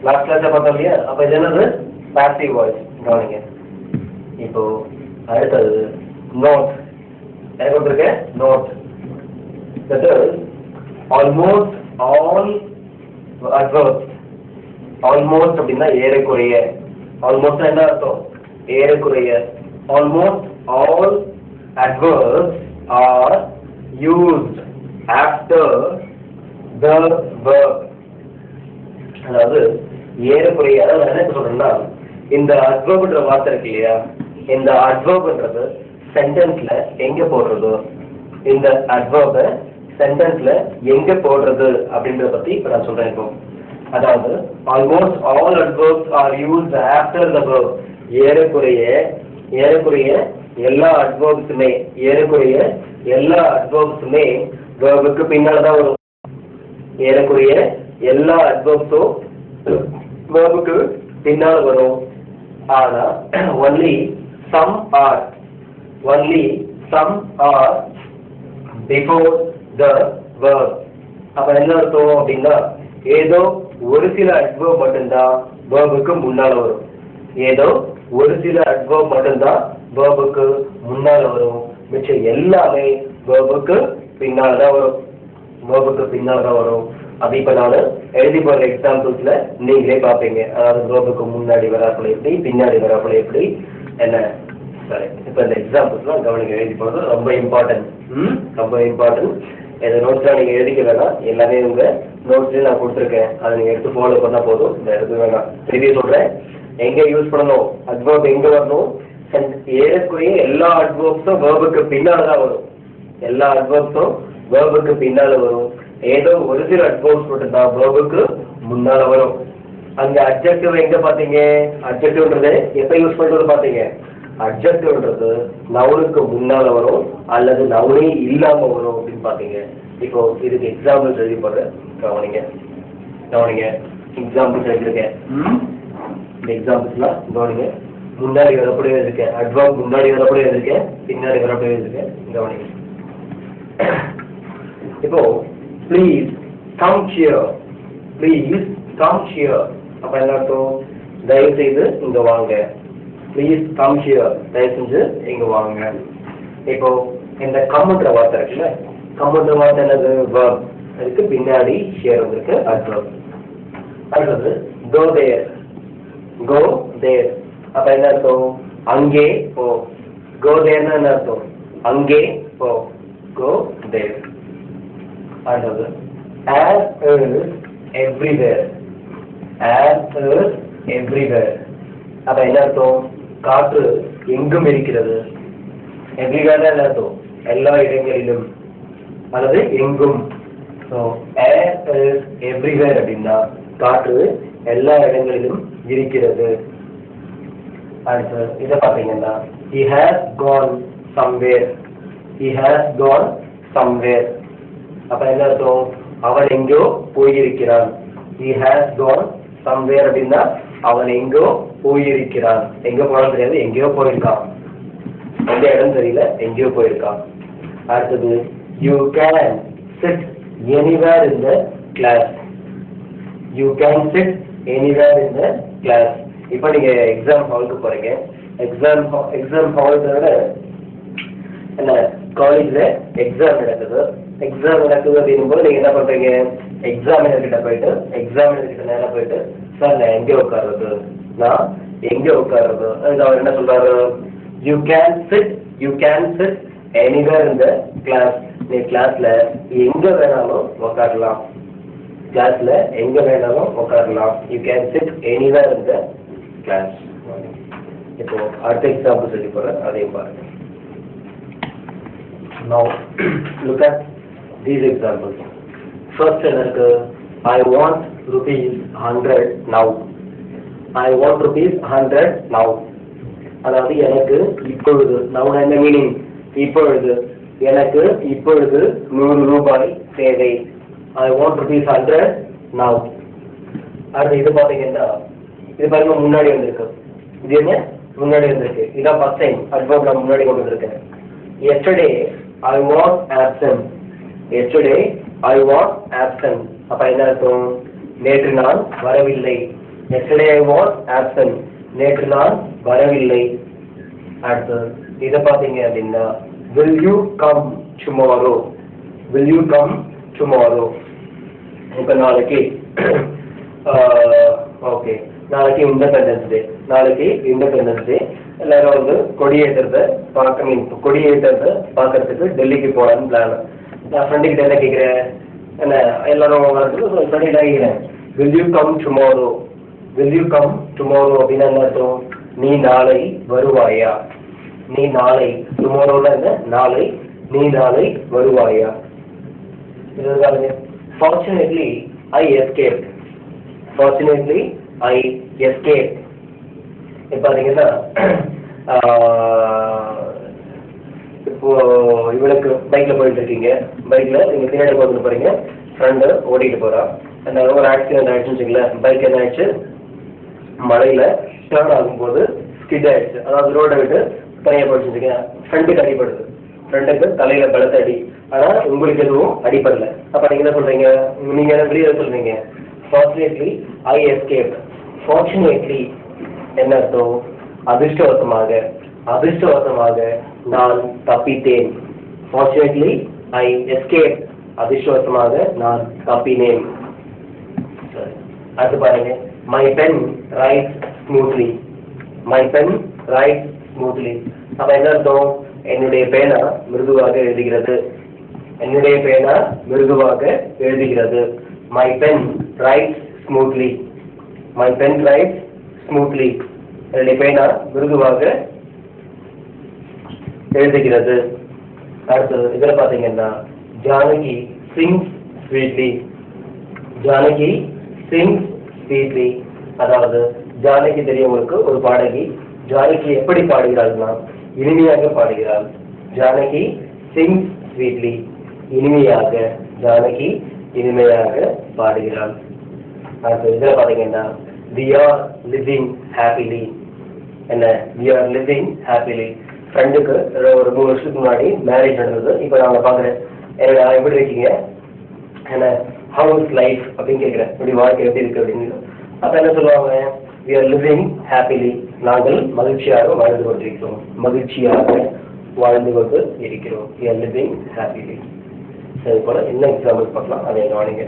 லாஸ்ட் கிளாஸ் பார்த்தோம் இல்லையா, அப்ப இது என்னது passive voice. கவனிங்க. இப்போ அடுத்தது நோட். என்ன கொடுத்துருக்கேன்? Note. that is almost all adverbs. almost அப்படின்னா ஏறக்குறைய. almost என்ன அர்த்தம்? ஏறக்குறைய. almost all adverbs are used after the verb. அதாவது ஏறக்குறைய, அதாவது என்ன சொல்றேன்னா, இந்த அட்வர்ப்ன்ற வார்த்தை இருக்கு இல்லையா, இந்த அட்வர்ப்ன்றது சென்டென்ஸ்ல எங்க போடுறது, இந்த அட்வர்பை சென்டென்ஸ்ல எங்க போடுறது அப்படின்றத பத்தி இப்ப நான் சொல்றேன். இப்போ அதாவது almost all adverbs are used after the verb. ஏறக்குறைய எல்லா அட்வர்ப்ஸுமே verb-க்கு பின்னால்தான் வரும். ஏறக்குறைய எல்லா அட்வர்ப்ஸும் verb-க்கு பின்னால வரும். ஆனா only some are before the verb. அப்ப என்ன அர்த்தம் அப்படின்னா, ஏதோ ஒரு சில adverb மட்டும்தான் verb-க்கு முன்னால வரும். ஏதோ ஒரு சில adverb மட்டும்தான் verb-க்கு முன்னால வரும். மிச்சம் எல்லாமே verb-க்கு பின்னால தான் வரும். அது இப்ப நான் எழுதி போற எக்ஸாம்பிள்ஸ்ல நீங்களே பார்ப்பீங்க. அதாவது verb-க்கு முன்னாடி வராப்புல எப்படி, பின்னாடி வராப்புல எப்படி என்ன. சரி, இப்ப இந்த எக்ஸாம்பிள்ஸ்லாம் கவனிக்க எழுதி போறது ரொம்ப இம்பார்ட்டன்ட். இந்த நோட்ஸ்லாம் நீங்க எழுதிக்க வேணாம், எல்லாமே உங்க நோட்ஸ்லயே நான் கொடுத்துருக்கேன். அதை நீங்க எடுத்து ஃபாலோ பண்ணா போதும். இந்த எடுத்து வேணாம், திருப்பி சொல்றேன். எங்க யூஸ் பண்ணணும், அட்வர்ப் எங்க வரணும், ஏறக்குறைய எல்லா அட்வர்ப்ஸும் verb-க்கு பின்னால்தான் வரும். எல்லா அட்வர்ப்ஸும் verb-க்கு பின்னால வரும். ஏதோ ஒரு சில அட்வர்ப்ஸ் மட்டும்தான் verb-க்கு முன்னால வரும். அங்க அட்ஜெக்டிவ் எங்க பாத்தீங்க, அட்ஜெக்டிவ்ன்றது எப்ப யூஸ் பண்றது பாத்தீங்க, அட்ஜெக்டிவ்ன்றது நவுனுக்கு முன்னால வரும் அல்லது நவுனே இல்லாம வரும் அப்படின்னு பாத்தீங்க. இப்போ இதுக்கு எக்ஸாம்பிள் எழுதி போடுறேன், கவனிங்க. கவனிங்க எக்ஸாம்பிள்ஸ் எடுத்துருக்கேன். இந்த எக்ஸாம்பிள்ஸ்லாம் கவனிங்க. முன்னாடி வரப்படியே இருக்கேன், அட்வர்ப் முன்னாடி வரப்படியே இருக்கேன், பின்னாடி வரப்படியே இருக்கேன். கவனிங்க. இப்போ please come here, please come here. அப்ப என்ன அர்த்தம்? தயவு செய்து இங்க வாங்க. ப்ளீஸ் கம் ஹியர், தயவு செஞ்சு இங்க வாங்க. இப்போ இந்த கம்ன்ற வார்த்தை இருக்குல்ல, கம்ன்ற வார்த்தை என்னது? verb. அதுக்கு பின்னாடி ஹியர் வந்திருக்கு அட்வர்ப். அடுத்தது go there, go there. அப்ப என்ன அர்த்தம்? அங்கே போ. go there என்ன அர்த்தம்? அங்கே போ. go there. அடுத்தது as is everywhere, as is everywhere. அப்ப என்ன அர்த்தம்? காற்று எங்கும் இருக்கிறது. everywhere என்ன அர்த்தம்? எல்லா இடங்களிலும் அல்லது எங்கும். ஸோ as is everywhere அப்படின்னா காற்று எல்லா இடங்களிலும் இருக்கிறது. அடுத்து இதை பார்த்தீங்கன்னா he has gone somewhere, he has gone somewhere. அப்ப என்ன அர்த்தம்? அவன் எங்கோ போயிருக்கிறான். he has gone somewhere அப்படின்னா அவன் எங்கோ போயிருக்கிறான். எங்க போனாலும் தெரியாது, எங்கேயோ போயிருக்கான். எந்த இடம் தெரியல, எங்கேயோ போயிருக்கான். அடுத்தது you can sit anywhere in the class, you can sit anywhere in the class. இப்போ நீங்க எக்ஸாம் ஹாலுக்கு போறீங்க. எக்ஸாம் ஹாலுக்கு என்ன, காலேஜ்ல எக்ஸாம் நடக்குது. எக்ஸாம் நடக்குது அப்படிங்கும்போது நீங்க என்ன பண்றீங்க? எக்ஸாமினர் கிட்ட போயிட்டு, எக்ஸாமினர் கிட்ட நேரம் போயிட்டு, சார் நான் எங்க உட்கார்றது, நான் எங்க உட்கார்றது? அதுக்கு அவர் என்ன சொல்றாரு? You can sit anywhere in the class. நீ கிளாஸ்ல எங்க வேணாலும் உட்காரலாம். கிளாஸ்ல எங்க வேணாலும் உட்காரலாம். You can sit anywhere in the class. இப்போ அடுத்த எக்ஸாம்பிள் சொல்லி போறேன், அதையும் பாருங்க. Now look at these examples. First எனக்கு I want rupees 100 now. I want rupees 100 now. அதாவது எனக்கு இப்பொழுது, now என்ன மீனிங்? இப்பொழுது எனக்கு இப்பொழுது 100 ரூபாய் தேவை. I want rupees 100 now. அடுத்து இது பாத்தீங்கன்னா இது பாருங்க முன்னாடி வந்திருக்கு. இது என்ன? முன்னாடி வந்திருக்கு. இதான் ஃபர்ஸ்ட் டைம் அட்வர்ப் நான் முன்னாடி கொண்டு வந்திருக்கேன். Yesterday I was absent. Yesterday I was absent. அப்ப என்ன அர்த்தம்? நேற்று நான் வரவில்லை. Yesterday I was absent. நேற்று நான் வரவில்லை. அடுத்து இதை பார்த்தீங்க அப்படின்னா will you come tomorrow? Will you come tomorrow? இப்போ நாளைக்கு ஓகே, நாளைக்கு இண்டிபெண்டன்ஸ் டே. நாளைக்கு இண்டிபெண்டன்ஸ் டே. எல்லாரும் வந்து கொடியேற்றத்தை பார்க்கறதுக்கு டெல்லிக்கு போகலான்னு பிளான். நான் ஃப்ரெண்டுக்கிட்ட என்ன கேட்குறேன், என்ன எல்லாரும் வரதுக்கு ஃப்ரெண்டு கேட்குறேன், will you come tomorrow? will you come tomorrow அப்படின்னா என்ன அர்த்தம்? நீ நாளை வருவாயா? நீ நாளை, டுமாரோல என்ன? நாளை. நீ நாளை வருவாயா? இது பாருங்க. Fortunately I escaped. Fortunately I escaped. இப்போ பார்த்தீங்கன்னா இப்போ இவனுக்கு பைக்ல போயிட்டு இருக்கீங்க. பைக்ல நீங்க பின்னாடி போட்டு போறீங்க, ஃப்ரெண்டு ஓடிட்டு போறான். அந்த ஒரு ஆக்சிடென்ட் ஆயிடுச்சுன்னு வச்சுக்கல. பைக் என்ன ஆயிடுச்சு? மழையில டேர்ன் ஆகும்போது ஸ்கிட் ஆயிடுச்சு. அதாவது ரோடை விட்டு தனியாக போயிடுச்சுங்க. ஃப்ரெண்டுக்கு அடிப்படுது. ஃப்ரெண்டுக்கு தலையில பலத்த அடி. ஆனா உங்களுக்கு எதுவும் அடிப்படல. அப்ப நீங்க என்ன சொல்றீங்க? நீங்க என்ன வெளியே சொல்றீங்க? Fortunately I escaped. Fortunately என்ன அர்த்தம்? அதிர்ஷ்டவசமாக, அதிர்ஷ்டவசமாக நான் தப்பித்தேன். Fortunately I escaped. அதிர்ஷ்டவசமாக நான் தப்பினேன். அடுத்து பாருங்க. My pen writes smoothly. My pen writes smoothly. அப்ப என்ன அர்த்தம்? என்னுடைய பேனா மிருதுவாக எழுதுகிறது. என்னுடைய பேனா மிருதுவாக எழுதுகிறது. My pen writes smoothly. My pen writes smoothly. என்னுடைய பேனா மிருதுவாக எழுதுகிறது. அடுத்து இதில் பார்த்தீங்கன்னா Janaki sings sweetly. Janaki sings sweetly. அதாவது ஜானகி தெரியும் உங்களுக்கு, ஒரு பாடகி. ஜானகி எப்படி பாடுகிறாள்னா இனிமையாக பாடுகிறாள். Janaki sings sweetly. இனிமையாக. ஜானகி இனிமையாக பாடுகிறாள். அடுத்து இதில் பார்த்தீங்கன்னா we are living happily. என்ன we are living happily. ஃப்ரெண்டுக்கு ஒரு 3 வருஷத்துக்கு முன்னாடி மேரேஜ் நடந்தது. இப்போ நாங்கள் பார்க்குறேன் என்னடா எப்படி இருக்கீங்க, என்ன ஹவுஸ் லைஃப் அப்படின்னு கேட்குறேன், இப்படி வாழ்க்கை எப்படி இருக்கு அப்படின்னு. அப்போ என்ன சொல்லுவாங்க, we are living happily. நாங்கள் மகிழ்ச்சியாக வாழ்ந்து கொண்டிருக்கிறோம், மகிழ்ச்சியாக வாழ்ந்து கொண்டு இருக்கிறோம். we are living happily. சரி போல என்ன எக்ஸாம்பிள் பார்க்கலாம், அதை கவனிங்க.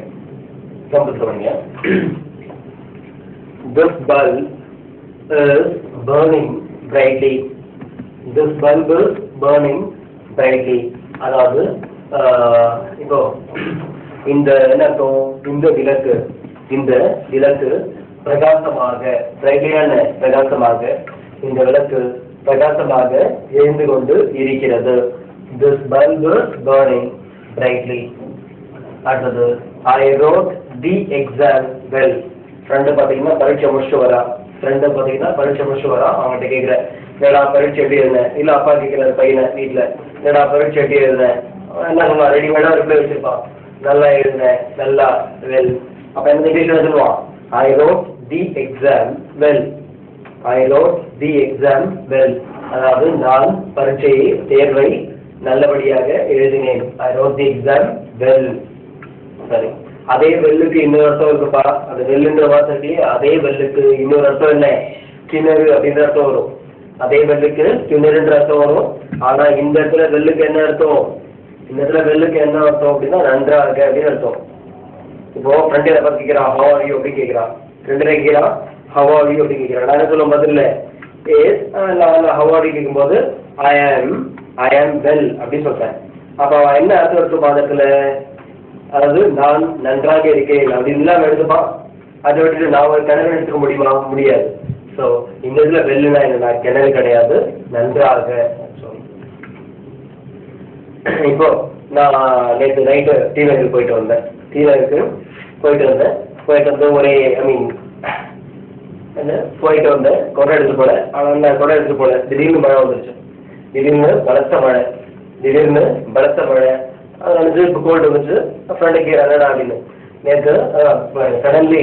எக்ஸாம்பிள் கவனிங்க. This bulb is burning brightly. This bulb is burning brightly. அதாவது இப்போ இந்த என்ன அர்த்தம், இந்த விளக்கு பிரகாசமாக, பிரைட்லியான பிரகாசமாக, இந்த விளக்கு பிரகாசமாக எரிந்து கொண்டு இருக்கிறது. This bulb is burning brightly. அடுத்தது I wrote the exam well. Friend பார்த்தீங்கன்னா பரீட்சை முடிச்சுட்டு வரா, அவங்ககிட்ட கேட்குறேன், என்னடா பரீட்சை எப்படி இருந்தேன், இல்லை அப்பா கேட்குறாரு பையனை வீட்டில், என்னடா பரீட்சை எப்படி இருந்தேன், என்ன சொல்லுவான், ரெடிமேடாக ரிப்ளை வச்சிருப்பான், நல்லா இருந்தேன், நல்லா வெல். அப்போ என்ன இங்கிலீஷில் சொல்லுவான், I wrote the exam well. அதாவது நான் பரீட்சையை தேர்வை நல்லபடியாக எழுதினேன். I wrote the exam well. சரி, அதே வெல்லுக்கு இன்னொரு அர்த்தம் இருக்குப்பா. அந்த வெல்லுன்ற வார்த்தைக்கு அதே வெல்லுக்கு இன்னொரு அர்த்தம் என்ன, கிணறு அப்படின்ற அர்த்தம் வரும். அதே வெல்லுக்கு கிணறுன்ற அர்த்தம் வரும். ஆனா இந்த இடத்துல வெல்லுக்கு என்ன அர்த்தம், அப்படின்னா நன்றாக அப்படின்னு அர்த்தம். இப்போ ஃப்ரெண்ட் எதை பார்த்து கேட்கிறான், how are you அப்படின்னு கேட்கிறான். ஃப்ரெண்டு கேட்கிறான் how are you அப்படின்னு கேட்கிறான். நான் என்ன சொல்லுவோம் பதில் how are you கேட்கும்போது I am well அப்படின்னு சொல்றேன். அப்போ என்ன அர்த்தம் இருக்கும் பாதத்துல, அதாவது நான் நன்றாக இருக்கேன் அப்படின்னு இல்லாம எடுத்துப்பான். அதை விட்டுட்டு நான் ஒரு கிணறு எடுத்துக்க முடியாது. ஸோ இந்த இதுல வெல்லுனா என்னன்னா கிணறு கிடையாது, நன்றாக. இப்போ நான் நேற்று நைட்டு டீநகருக்கு போயிட்டு வந்தேன் ஒரே போயிட்டு வந்தேன் கொடை எடுத்து போல. ஆனால் நான் கொடை எடுத்து போல, திடீர்னு மழை வந்துருச்சு, திடீர்னு பலத்த மழை. அது இப்போ கோல்டு வந்துச்சு. ஃப்ரெண்டுக்கு என்னடா அப்படின்னு நேற்று சடன்லி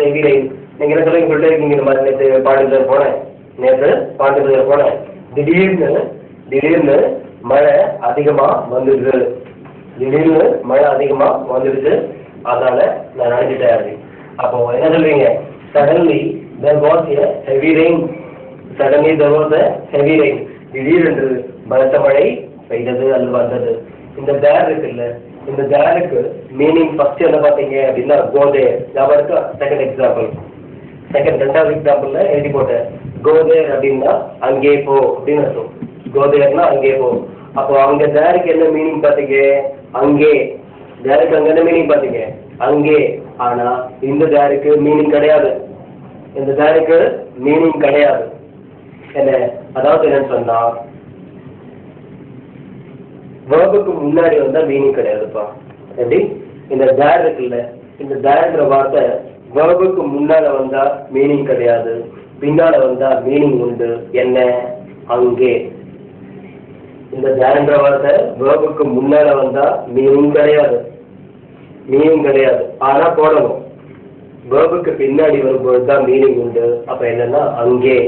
ஹெவி ரெயின். நீங்கள் என்ன சொல்லுங்க சொல்லிட்டு இருக்கீங்க, இந்த மாதிரி நேற்று பாண்டிச்சேரி போனேன், திடீர்னு மழை அதிகமாக வந்துடுது, அதனால நான் நினைச்சிட்டேன் அப்படி. அப்போ என்ன சொல்றீங்க, suddenly there was a heavy rain. திடீரென்று பலத்த மழை பெய்தது அல்லது வந்தது. இந்த தேர் இருக்குல்ல, இந்த தேருக்கு மீனிங் ஃபர்ஸ்ட் என்ன பார்த்தீங்க அப்படின்னா கோ தேர். ஞாபகம் இருக்கா? ரெண்டாவது எக்ஸாம்பிள்ல எழுதி போட்டேன். கோ தேர் அப்படின்னா அங்கே போ அப்படின்னு அர்த்தம். கோ தேர்னா அங்கே போ. அப்போ அங்க தேருக்கு என்ன மீனிங் பார்த்தீங்க, அங்கே. தேருக்கு அங்க என்ன மீனிங் பார்த்தீங்க, அங்கே. ஆனா இந்த தேருக்கு மீனிங் கிடையாது, என்ன அதாவது என்னன்னு சொன்னா வேர்புக்கு முன்னாடி வந்தா மீனிங் கிடையாதுப்பா. எப்படி இந்த தேர் இருக்குல்ல, இந்த தேர்ங்கிற வார்த்தை வேர்புக்கு முன்னால வந்தா மீனிங் கிடையாது, பின்னால வந்தா மீனிங் உண்டு. என்ன, அங்கே. இந்த தேர்ங்கிற வார்த்தை வேர்புக்கு முன்னால வந்தா மீனிங் கிடையாது, ஆனா போடணும். வேர்புக்கு பின்னாடி வரும்போது தான் மீனிங் உண்டு. அப்ப என்னன்னா அங்கே.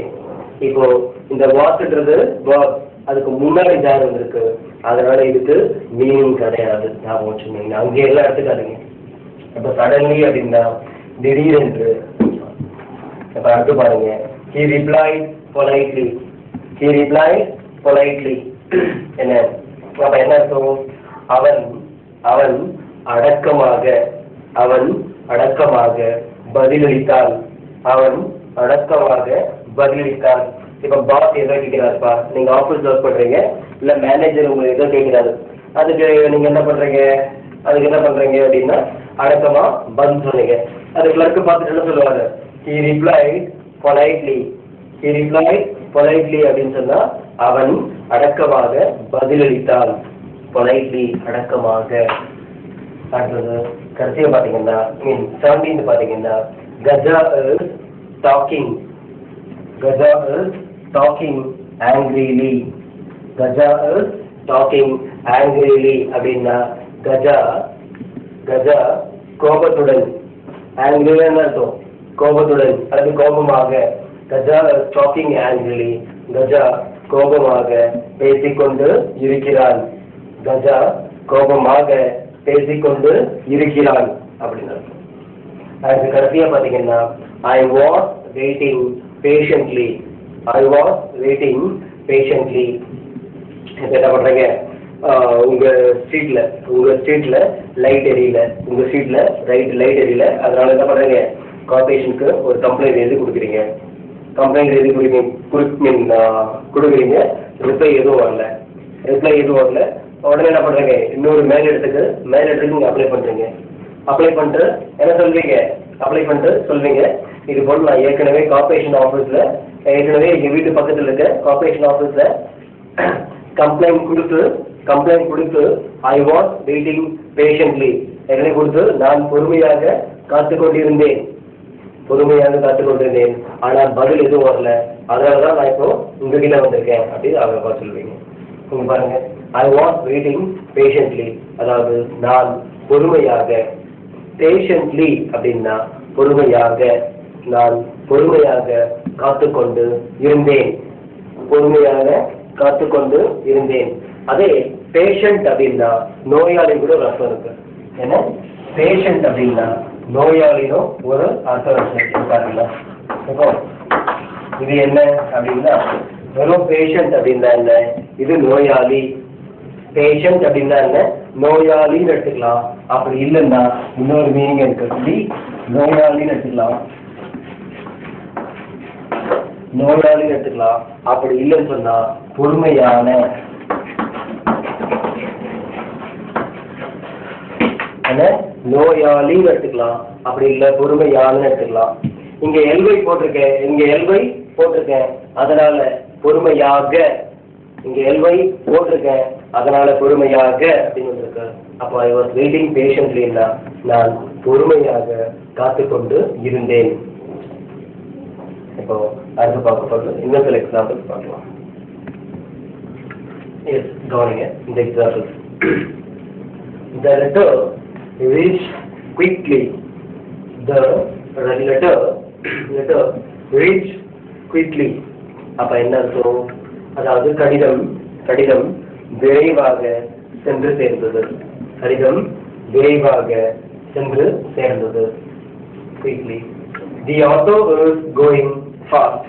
இப்போ இந்த வாட்ன்றது வேர்ப், அதுக்கு முன்னாடி தேர் வந்திருக்கு, அதனால இதுக்கு மீனிங் கிடையாது. ஞாபகம் வச்சுக்கோங்க, அங்கே எல்லாம் எடுத்துக்காதீங்க. அப்ப சடன்லி அப்படின்னா திடீரென்று. அப்ப அடுத்து பாருங்க, he replied politely. என்ன அப்ப என்ன அர்த்தம், அவன் அடக்கமாக பதிலளித்தான். இப்ப பாஸ் ஏதோ கேட்கிறாருப்பா, நீங்க ஆபீஸ்ல ஒர்க் பண்றீங்க, இல்ல மேனேஜர் உங்களுக்கு ஏதோ கேட்கிறாரு, அதுக்கு நீங்க என்ன பண்றீங்க அப்படின்னா அடக்கமா பதில் சொன்னீங்க. அது கிளர்க்கு பார்த்துட்டு என்ன சொல்லுவாங்க, he replied politely அப்படின்னு சொன்னா அவன் அடக்கமாக பதிலளித்தான். பொலைட்லி, அடக்கமாக. அடுத்தது கடைசியா பாத்தீங்கன்னா 17 பாத்தீங்கன்னா கஜா is talking angrily. அப்படின்னா கஜா கோபத்துடன் ஆங்கிரிலி என்ன அர்த்தம்? கோபத்துடன் அல்லது கோபமாக. Gaja docking angrily. கஜா கோபமாக பேசிக்கொண்டு இருக்கிறான். கஜா கோபமாக பேசிக்கொண்டு இருக்கிறான் அப்படின்னு அர்த்தம். அதுக்கு கடைசியா பாத்தீங்கன்னா I was waiting patiently. I was waiting patiently. என்ன பண்றீங்க? உங்க ஸ்ட்ரீட்ல லைட் எரியல, உங்க ஸ்ட்ரீட்ல லைட் எரியல, அதனால என்ன பண்றீங்க? கார்பரேஷனுக்கு ஒரு கம்ப்ளைண்ட் எழுதி கொடுக்குறீங்க. கம்ப்ளைண்ட் எழுதி கொடுக்குறீங்க. ரிப்ளை எதுவும் வரல. உடனே என்ன பண்றீங்க? இன்னொரு மேலிடத்துக்கு நீங்க அப்ளை பண்றீங்க. அப்ளை பண்ணிட்டு என்ன சொல்வீங்க? இது போல நான் ஏற்கனவே கார்பரேஷன் ஆஃபீஸ்ல எங்க வீட்டு பக்கத்துல இருக்க கார்பரேஷன் ஆஃபீஸ்ல கம்ப்ளைண்ட் கொடுத்து ஐ வாஸ் வெயிட்டிங் பேஷன்ட்லி என்ன கொடுத்து நான் பொறுமையாக காத்துக் கொண்டிருந்தேன். ஆனால் பதில் எதுவும் வரல, அதனாலதான் நான் இப்போ உங்ககிட்ட வந்திருக்கேன் அப்படின்னு அவங்க பார்த்து சொல்வீங்க. உங்க பாருங்க, ஐ வாஸ் வெயிட்டிங் பேஷன்ட்லி, அதாவது நான் பொறுமையாக. பேஷன்ட்லி அப்படின்னா பொறுமையாக, நான் பொறுமையாக காத்துக்கொண்டு இருந்தேன். அதே பேஷண்ட் அப்படின்னா நோயாளி கூட ஒரு அர்த்தம் இருக்கு. ஏன்னா பேஷண்ட் அப்படின்னா நோயாளினும் ஒரு அர்த்தம் இருக்காருல்ல. இப்போ இது என்ன அப்படின்னா வெறும் பேஷண்ட் அப்படின்னா என்ன? இது நோயாளி. பேஷண்ட் அப்படின்னா என்ன? நோயாளின்னு எடுத்துக்கலாம். அப்படி இல்லைன்னா இன்னொரு மீனிங் இருக்கு, நோயாளின்னு எடுத்துக்கலாம். அப்படி இல்லைன்னு சொன்னா பொறுமையான. நோயாளின்னு எடுத்துக்கலாம், அப்படி இல்லை பொறுமையான எடுத்துக்கலாம். இங்க எல்வை போட்டிருக்கேன், அதனால பொறுமையாக. இங்க எல்வை போட்டிருக்கேன், அதனால பொறுமையாக அப்படின்னு வந்திருக்கு. அப்போ ஐ வாஸ் வெயிட்டிங் பேஷன்ட்லின்னா நான் பொறுமையாக காத்துக்கொண்டு இருந்தேன். இப்போ அடுத்து பார்க்க இன்னும் சில எக்ஸாம்பிள்ஸ் பார்க்கலாம். கவனிங்க இந்த examples. The letter reached quickly. The letter reached quickly. அப்ப என்ன அர்த்தம்? அதாவது கடிதம் விரைவாக சென்று சேர்ந்தது. quickly. The auto is going fast.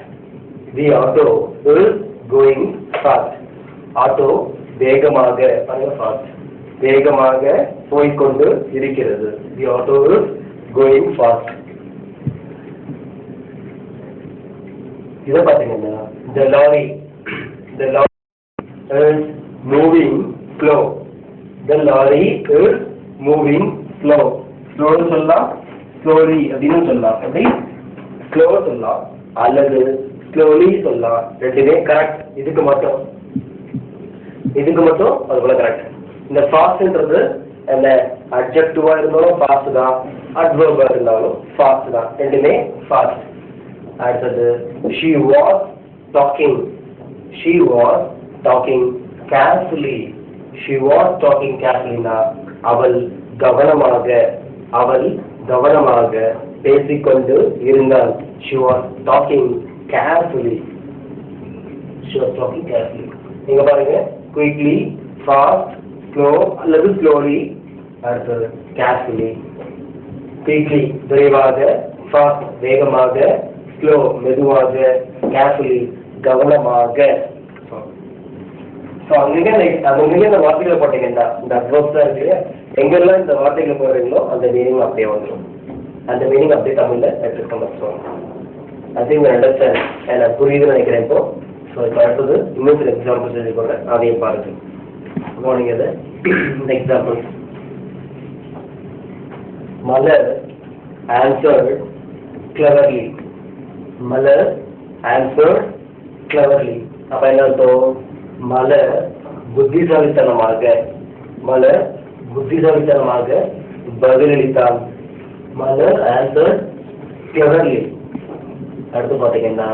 Auto வேகமாக போய்கொண்டு இருக்கிறது. The auto is going fast. இதை பாத்தீங்கன்னா the lorry is moving slow. slow சொல்லலாம், slowly அப்படின்னு சொல்லலாம். அப்படி slow சொல்லலாம் அல்லது slowly சொல்லலாம். ரெண்டுமே கரெக்ட். இதுக்கு மட்டும் அது போல கரெக்ட். இந்த ஃபாஸ்ட்ன்றது என்ன? அட்ஜெக்டிவா இருந்தாலும் ஃபாஸ்ட் தான், அட்வர்பா இருந்தாலும் ஃபாஸ்ட் தான். ரெண்டுமே ஃபாஸ்ட். அடுத்தது she was talking carefully. னா அவள் கவனமாக பேசிக்கொண்டு இருந்தாள். she was talking carefully. நீங்க பாருங்க, quickly, fast, slow அல்லது slowly, அடுத்தது carefully. quickly விரைவாக, fast வேகமாக, slow மெதுவாக, carefully கவனமாக. அங்கங்க இந்த வார்த்தைகளை போட்டீங்கன்னா இந்த அட்வர்ப்ஸ் தான் இருக்கு. எங்கெல்லாம் இந்த வார்த்தைகளை போடுறீங்களோ அந்த மீனிங் அப்படியே வந்துடும். அந்த மீனிங் அப்படியே தமிழ்ல அது அண்டர்ஸ்டாண்ட் எனக்கு புரியுதுன்னு நினைக்கிறேன். இப்போ அடுத்தது இன்னும் சில எக்ஸாம்பிள்ஸ் எழுதி போடுறேன், அதையும் பாருங்க. கவனிங்க இந்த எக்ஸாம்பிள். மலர் answered cleverly. அப்ப என்ன அர்த்தம்? மலர் புத்திசாலித்தனமாக பதிலளித்தாள். மலர் answered cleverly. அடுத்து பாத்தீங்கன்னா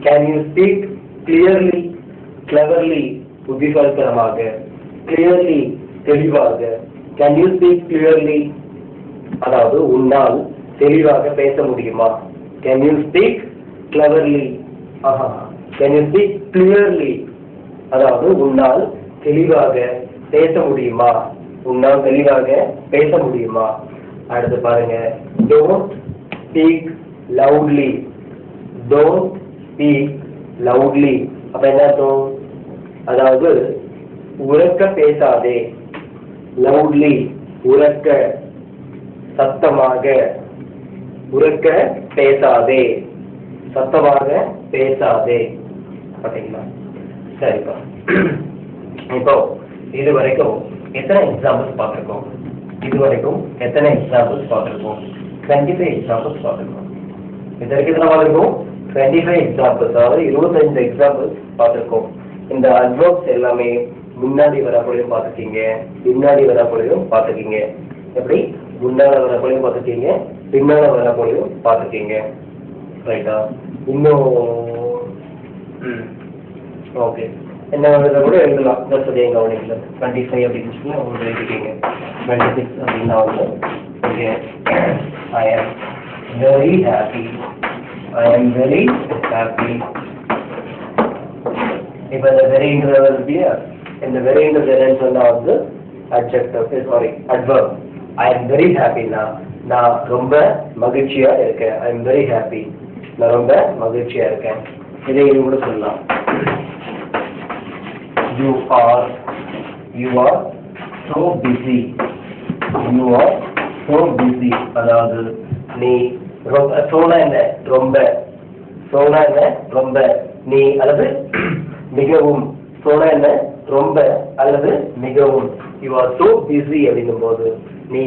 can you speak clearly? புத்திசாலித்தனமாக, தெளிவாக. can you speak clearly? அதாவது உன்னால் தெளிவாக பேச முடியுமா? Can you speak cleverly? Can you speak clearly? அதாவது உன்னால் தெளிவாக பேச முடியுமா? உன்னால் தெளிவாக பேச முடியுமா? அடுத்து பாருங்க, don't speak loudly. Don't speak loudly. அப்ப என்ன அர்த்தம்? அதாவது உரக்க பேசாதே. loudly உரக்க, சத்தமாக. உரக்க பேசாதே, சத்தமாக பேசாதே. பாத்தீங்களா? சரிப்பா. இப்போ இதுவரைக்கும் எத்தனை எக்ஸாம்பிள்ஸ் பார்த்திருக்கோம்? இதுவரைக்கும் எத்தனை எக்ஸாம்பிள்ஸ் பார்த்திருக்கோம்? 25 எக்ஸாம்பிள்ஸ் பார்த்திருக்கோம். இதற்கு எத்தனை பார்த்திருக்கோம்? 25 எக்ஸாம்பிள்ஸ், அதாவது 25 எக்ஸாம்பிள்ஸ் பார்த்திருக்கோம். இந்த அட்வர்ப்ஸ் எல்லாமே முன்னாடி வரப்போலையும் பார்த்துருக்கீங்க, பின்னாடி வரப்போலையும் பார்த்துருக்கீங்க. எப்படி? முன்னால வரப்போலையும் பார்த்துருக்கீங்க, பின்னால வரப்போலையும் பார்த்துருக்கீங்க. ரைட்டா? இன்னும் ஓகே, என்ன கூட எழுதலாம். ஜஸ்ட் கவனிக்கல 25 அப்படின்னு சொல்லி அவங்க எழுதிருக்கீங்க. 26 அப்படின்னா வந்து okay, I am very happy. I am very happy. இப்போ இந்த வெரின்றது இல்லையா, இந்த வெரின்றது என்னன்னு சொன்னா வந்து adjective, sorry adverb. I am very ஹாப்பினா நான் ரொம்ப மகிழ்ச்சியா இருக்கேன். ஐ ஆம் வெரி ஹாப்பி, நான் ரொம்ப மகிழ்ச்சியா இருக்கேன். இதை கூட சொல்லலாம். You are so busy. You are so busy. அதாவது நீ சோனா என்ன ரொம்ப, சோனா என்ன ரொம்ப, நீ அல்லது மிகவும். சோனா என்ன ரொம்ப அல்லது மிகவும். You are so busy அப்படின்னும் போது நீ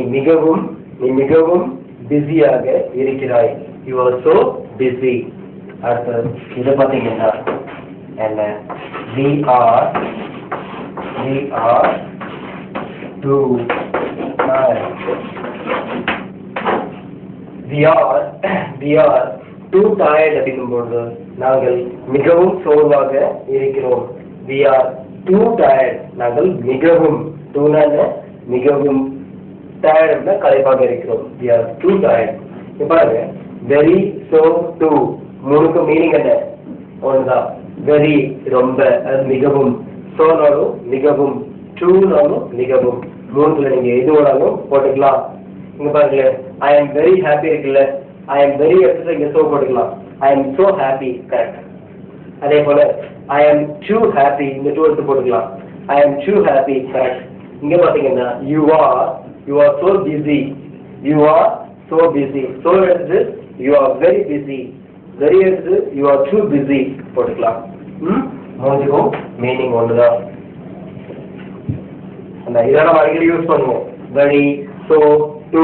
மிகவும் பிஸியாக இருக்கிறாய். You are so busy. அடுத்து இதை பார்த்தீங்கன்னா என்ன? We are too tired. We are too tired அப்படிங்கும்போது நாங்கள் மிகவும் சோர்வாக இருக்கிறோம். We are too tired. நாங்கள் மிகவும், மிகவும் tired களைப்பாக இருக்கிறோம். We are too tired. இப்ப very, so, too மூணுக்கு மீனிங் என்ன? ஒன்றுதான். வெரி ரொம்ப, அது மிகவும். சோனாலும் மிகவும், டூனாலும் மிகவும். மூணுல நீங்க எது வேணாலும் போட்டுக்கலாம். இங்க பாருங்க, ஐ ஆம் வெரி ஹாப்பி இருக்குல்ல, ஐ ஆம் வெரி எடுத்து இங்க சோ போட்டுக்கலாம். ஐ ஆம் சோ ஹாப்பி, கரெக்ட். அதே போல ஐ ஆம் டூ ஹாப்பி, இந்த டூ எடுத்து போட்டுக்கலாம். ஐ ஆம் டூ ஹாப்பி, கரெக்ட். இங்க பாத்தீங்கன்னா you are so busy. You are so busy. So எடுத்து you are very busy. Very எடுத்து யூ ஆர் டூ பிஸி போட்டுக்கலாம். மூணுக்கும் மீனிங் ஒண்ணுதான். அந்த இதை நம்ம அடிக்கடி யூஸ் பண்ணுவோம். வெரி, சோ, டூ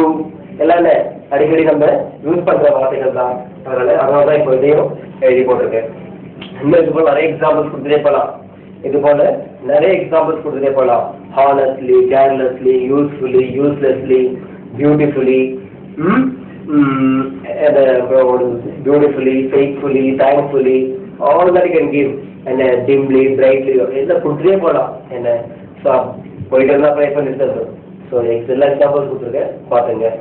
எல்லாம் அடிக்கடி நம்ம யூஸ் பண்ற வார்த்தைகள் தான். அதனாலதான் இப்போ இதையும் எழுதி போட்டிருக்கேன். இன்னும் இது போல நிறைய எக்ஸாம்பிள்ஸ் கொடுத்துட்டே போகலாம். இது போல நிறைய எக்ஸாம்பிள்ஸ் கொடுத்துட்டே போகலாம். Honestly, carelessly, usefully, uselessly, beautifully, beautifully, faithfully, thankfully, all that you can give. And dimly, brightly, எல்லாம் கொடுத்துட்டே போகலாம். என்ன போயிட்டு இருந்தா ட்ரை பண்ணிட்டு. ஸோ எல்லா எக்ஸாம்பிள்ஸ் கொடுத்துருக்கேன், பாத்துங்க.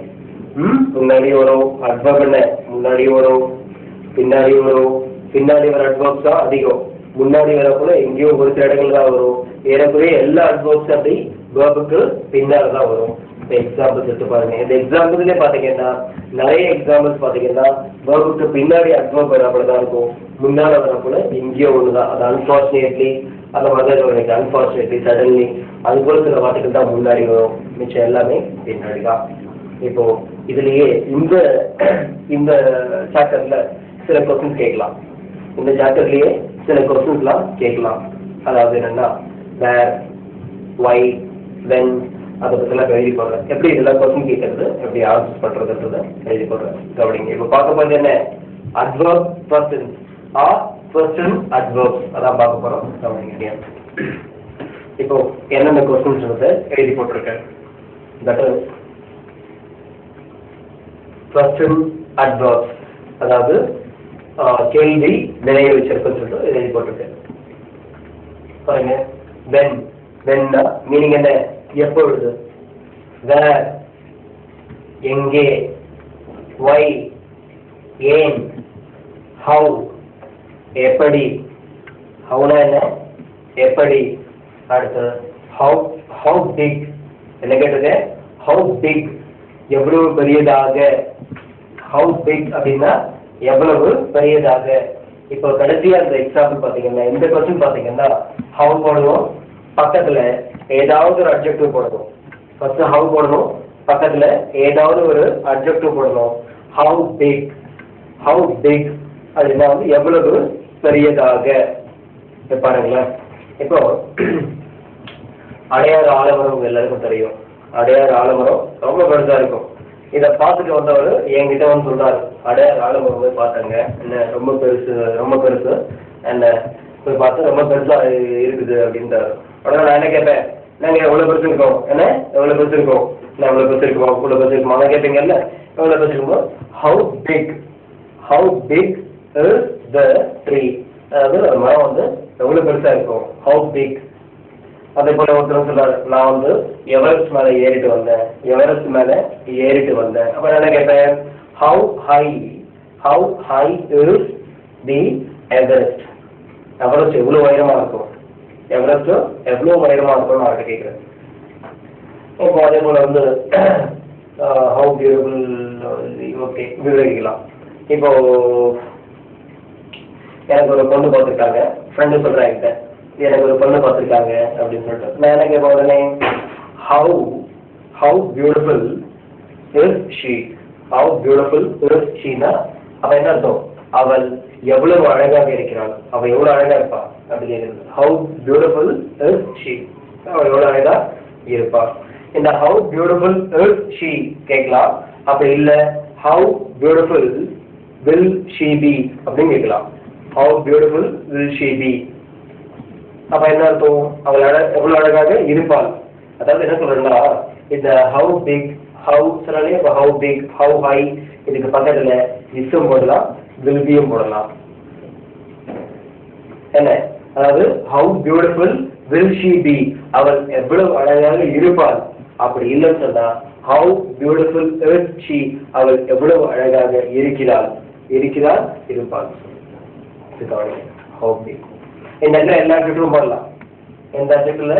முன்னாடி வரும் அட்வர்ப் என்ன? முன்னாடி வரும், பின்னாடி வரும். பின்னாடி வர அட்வர்ப்ஸ் தான் அதிகம். முன்னாடி வரப்போ எங்கேயோ ஒரு சில இடங்கள் தான் வரும். ஏறக்குறைய எல்லா அட்வர்ப்ஸ் அப்படி வேர்புக்கு பின்னாடி தான் வரும். இந்த எக்ஸாம்பிள்ஸ் எடுத்து பாருங்க. இந்த எக்ஸாம்பிள்ஸ்லேயே பார்த்தீங்கன்னா நிறைய எக்ஸாம்பிள்ஸ் பார்த்தீங்கன்னா வேர்புக்கு பின்னாடி அட்வர்ப் வரப்போ தான் இருக்கும். முன்னாடி வரப்போ எங்கேயோ ஒன்று தான். அது அன்ஃபார்ச்சுனேட்லி அந்த மாதிரி ஒரு அன்ஃபார்ச்சுனேட்லி, சடன்லி, அது போல சில வார்த்தைகள் தான் முன்னாடி வரும். மிச்சம் எல்லாமே பின்னாடி தான். இப்போ இதுலயே இந்த சாப்டர்ல சில கொஸ்டின்ஸ் கேட்கலாம். இந்த சாப்டர்லயே சில கொஸ்டின்ஸ்லாம் கேட்கலாம். அதாவது என்னன்னா வேர், வை, வென், அதை பற்றிலாம் எழுதி போடுறேன். எப்படி இதெல்லாம் கொஸ்டின் கேட்கறது, எப்படி ஆன்சர் பண்றதுன்றத எழுதி போடுறேன். கவனிங்க. இப்போ பார்க்க போறது என்ன? Adverb persons R person adverbs அதான் பார்க்க போறோம். கவனிங்க. இப்போ என்னென்ன கொஸ்டின்ஸ் எழுதி போட்டிருக்கேன். தட் இஸ் பர்சன் அட்வர்ப்ஸ், அதாவது கேள்வி வினையை வச்சிருக்குன்னு சொல்லிட்டு எழுதி போட்டிருக்கேன். பாருங்க. வென், வென்னா மீனிங் என்ன? எப்பொழுது. வேர், எங்கே. why, ஏன், how, எப்படி, howனா என்ன, எப்படி, அடுத்து how big, என்ன கேட்டது, how big, எவ்வளவு பெரியதாக, how big அப்படின்னா எவ்வளவு பெரியதாக. இப்போ கடைசியா இந்த எக்ஸாம்பிள் பாத்தீங்கன்னா இந்த क्वेश्चन பாத்தீங்கன்னா how போடணும், பக்கத்துல ஏதாவது ஒரு அட்ஜெக்டிவ் போடணும். ஃபர்ஸ்ட் how போடணும், பக்கத்துல ஏதாவது ஒரு அட்ஜெக்டிவ் போடணும். how big அப்படின்னா வந்து எவ்வளவு பெரியதாக. பாருங்களேன், இப்போ அடையாறு ஆலமரம் எல்லாருக்கும் தெரியும். அடையாறு ஆலமரம் ரொம்ப பெருசா இருக்கும். இதை பார்த்துட்டு வந்தவர் என்கிட்ட வந்து சொல்றாரு, அடையாறு ஆலமரம் போய் பார்த்தாங்க, என்ன ரொம்ப பெருசு என்ன போய் பார்த்து ரொம்ப பெருசா இருக்குது அப்படின்றாரு. உடனே நான் என்ன கேட்பேன், நாங்க எவ்வளவு பெருசு இருக்கோம், என்ன எவ்வளவு பெருசு இருக்கோம், நான் எவ்வளவு பெருசு இருக்கோம், இவ்வளவு பெருசு இருக்குமா கேட்பீங்கல்ல, எவ்வளவு பெருசு இருக்கும். how big is the tree, அதாவது ஒரு மரம் வந்து எவ்வளவு பெருசா இருக்கும், how big. அதே போல ஒருத்தர் சொல்றாரு, நான் வந்து எவரெஸ்ட் மேல ஏறிட்டு வந்தேன். அப்ப நான் என்ன கேட்பேன், how high is the Everest, Everest எவ்வளவு உயரமா இருக்கும், எவரெஸ்ட் எவ்வளவு உயரமா இருக்கும் நான் அவர்கிட்ட கேட்கிறேன். இப்போ அதே போல வந்து how beautiful, ஓகே விவரிக்கலாம். இப்போ எனக்கு ஒரு பொண்ணு பார்த்துருக்காங்க, ஃப்ரெண்டு சொல்றேன் என்கிட்ட, எனக்கு ஒரு பொண்ணு பார்த்துருக்காங்க அப்படின்னு சொல்லிட்டு நான் என்ன கேட்பேன் உடனே, how beautiful is she, னா அவ என்ன அர்த்தம், அவள் எவ்வளவு அழகாக இருக்கிறாள், அவ எவ்வளவு அழகா இருப்பா அப்படி கேட்குறது. how beautiful is she, அவள் எவ்வளவு அழகா இருப்பா. இந்த how beautiful is she கேட்கலாம். அப்படி இல்ல how beautiful will she be அப்படின்னு கேட்கலாம். how beautiful will she be, அப்ப என்ன அர்த்தம், அவள் எவ்வளவு அழகாக இருப்பாள். அதாவது என்ன சொல்றேன்னா, இந்த how big, how சொன்னாலே இப்ப how big, how high, இதுக்கு பக்கத்துல இஸ்ஸும் போடலாம், will be-யும் போடலாம். என்ன, அதாவது how beautiful will she be, அவள் எவ்வளவு அழகாக இருப்பாள். அப்படி இல்லைன்னு சொன்னா how beautiful is she, அவள் எவ்வளவு அழகாக இருப்பாள். how big. இந்த இடத்துல எல்லா அட்ஜெக்டிவும் போடலாம், இந்த இடத்துல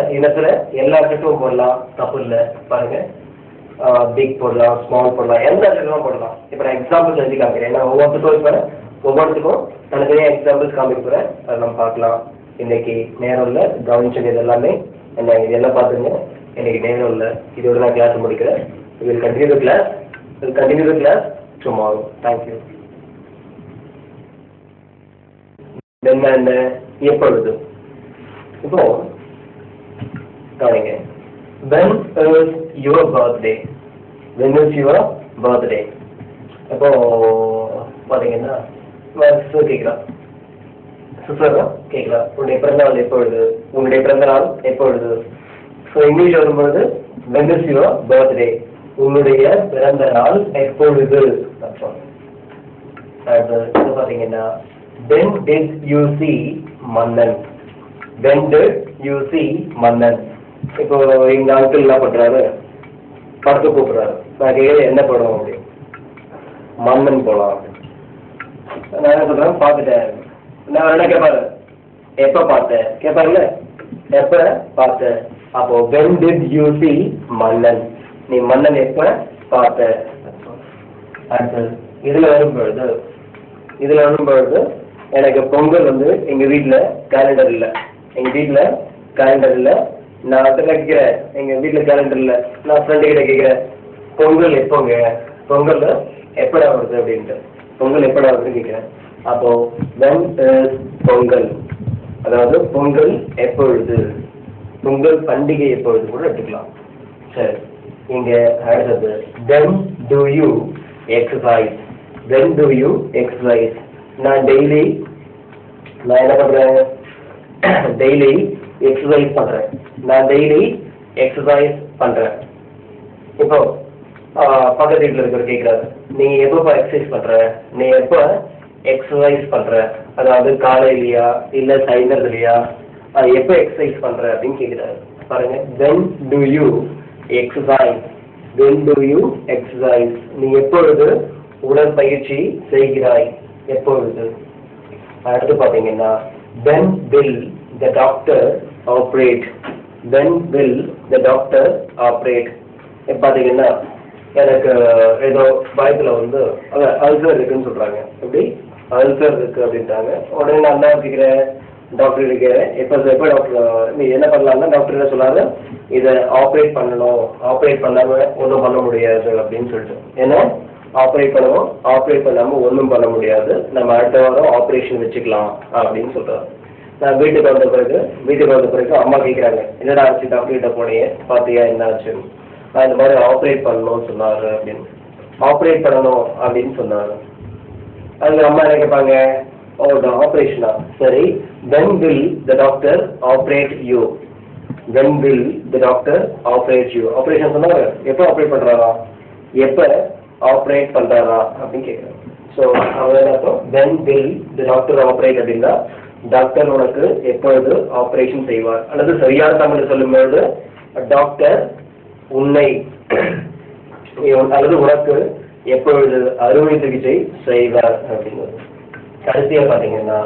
எல்லா அட்ஜெக்டிவும் போடலாம், தப்பு இல்லை. பாருங்க, பிக் போடலாம், ஸ்மால் போடலாம், எந்த அட்ஜெக்டிவும் போடலாம். இப்போ நான் எக்ஸாம்பிள்ஸ் எழுதி காமிக்கிறேன். நான் ஒவ்வொருத்துக்கும் தனித்தனியாக எக்ஸாம்பிள்ஸ் காமிக்கிறேன், அதை நம்ம பார்க்கலாம். இன்னைக்கு நேரம் இல்லை, கவனிச்சது இது எல்லாமே என்ன, இதெல்லாம் பார்த்துங்க. இன்னைக்கு நேரம் இல்லை, இதோட நான் கிளாஸ் முடிக்கிறேன். We'll continue the class tomorrow. Thank you. என்ன எப்பொழுது, இப்போ கவனிங்க, when is your birthday, இப்போ பாத்தீங்கன்னா கேட்கலாம், உன்னுடைய பிறந்த நாள் எப்பொழுது. ஸோ இங்கிலீஷ் வரும்பொழுது when is your birthday, உன்னுடைய பிறந்த நாள் எப்பொழுது அர்த்தம். அடுத்து பாத்தீங்கன்னா when did you see மன்னன். இப்போ எங்க அங்கிள் என்ன பண்றாரு, படத்தை கூப்பிடுறாரு. நான் கேட்கறது என்ன படம் அப்படி, மன்னன் போலாம். நான் என்ன சொல்றேன், பார்த்துட்டேன். நான் என்ன கேட்பாரு, எப்ப பார்த்தேன் கேட்பாருல்ல, எப்ப பார்த்தேன். அப்போ when did you see மன்னன், நீ மன்னன் எப்ப பார்த்த. அடுத்து இதுல வரும்பொழுது எனக்கு பொங்கல் வந்து எங்க வீட்டுல கேலண்டர் இல்ல, நான் கேட்கிறேன், எங்க வீட்டுல கேலண்டர் இல்ல, நான் ஃப்ரெண்டு கிட்ட கேட்கிறேன், பொங்கல் எப்போங்க, பொங்கல் எப்படா வருது அப்படின்ட்டு, பொங்கல் எப்படா வருதுன்னு கேட்கிறேன். அப்போ when is பொங்கல், அதாவது பொங்கல் எப்பொழுது, பொங்கல் பண்டிகை எப்பொழுது கூட எடுத்துக்கலாம். சரி, இங்க அடுத்தது when do you exercise. நான் என்ன பண்றேன், டெய்லி எக்ஸசைஸ் பண்றேன். இப்போ பக்கத்து வீட்டுல இருக்கிற கேட்கிறாரு, நீ எப்ப எக்ஸசைஸ் பண்ற, அதாவது காலையிலயா இல்ல சாயந்தரத்துலயா, எப்ப எக்ஸசைஸ் பண்ற அப்படின்னு கேட்கிறாரு. பாருங்க, when do you exercise, நீ எப்பொழுது உடற்பயிற்சி செய்கிறாய் எப்பொழுது? அடுத்து பாத்தீங்கன்னா when will the doctor operate? when will the doctor operate? பாத்தீங்கன்னா எனக்கு ஏதோ வயசுல வந்து அல்சர் இருக்குன்னு சொல்றாங்க. எப்படி அல்சர் இருக்கு அப்படின்ட்டாங்க. உடனே நான் என்ன வச்சுக்கிறேன், டாக்டர் இருக்கிறேன். எப்போ டாக்டர் நீ என்ன பண்ணலாம்னா டாக்டர் என்ன சொல்லாரு, இதை ஆப்ரேட் பண்ணணும், ஆப்ரேட் பண்ணாம ஒன்றும் பண்ண முடியாது அப்படின்னு சொல்லிட்டு. ஏன்னா ஆப்ரேட் பண்ணணும், ஆப்ரேட் பண்ணாம ஒன்றும் பண்ண முடியாது, நம்ம அடுத்த வாரம் ஆப்ரேஷன் வச்சுக்கலாம் அப்படின்னு சொல்றாரு. நான் வீட்டுக்கு வந்த பிறகு அம்மா கேட்குறாங்க, என்னடா ஆச்சு டாக்டர் கிட்ட போனீங்க, பார்த்தியா என்ன ஆச்சுன்னு. நான் இந்த மாதிரி ஆப்ரேட் பண்ணணும்னு சொன்னாரு அப்படின்னு. ஆப்ரேட் பண்ணணும் அப்படின்னு சொன்னாரு. அதுக்கு அம்மா என்ன கேட்பாங்க, ஓ ஆப்ரேஷனா, சரி when will the doctor operate you? when will the doctor operate you? Operation சொன்னாங்க, எப்போ ஆப்ரேட் பண்றாரா, எப்போ ஆப்ரேட் பண்றாரா அப்படின்னு கேட்குறேன். ஸோ அவங்க என்ன அர்த்தம், when will the doctor operate அப்படின்னா டாக்டர் உனக்கு எப்பொழுது ஆப்ரேஷன் செய்வார், அல்லது சரியான தமிழ் சொல்லும்போது டாக்டர் உன்னை அல்லது உனக்கு எப்பொழுது அறுவை சிகிச்சை செய்வார் அப்படிங்கிறது. கடைசியா பாத்தீங்கன்னா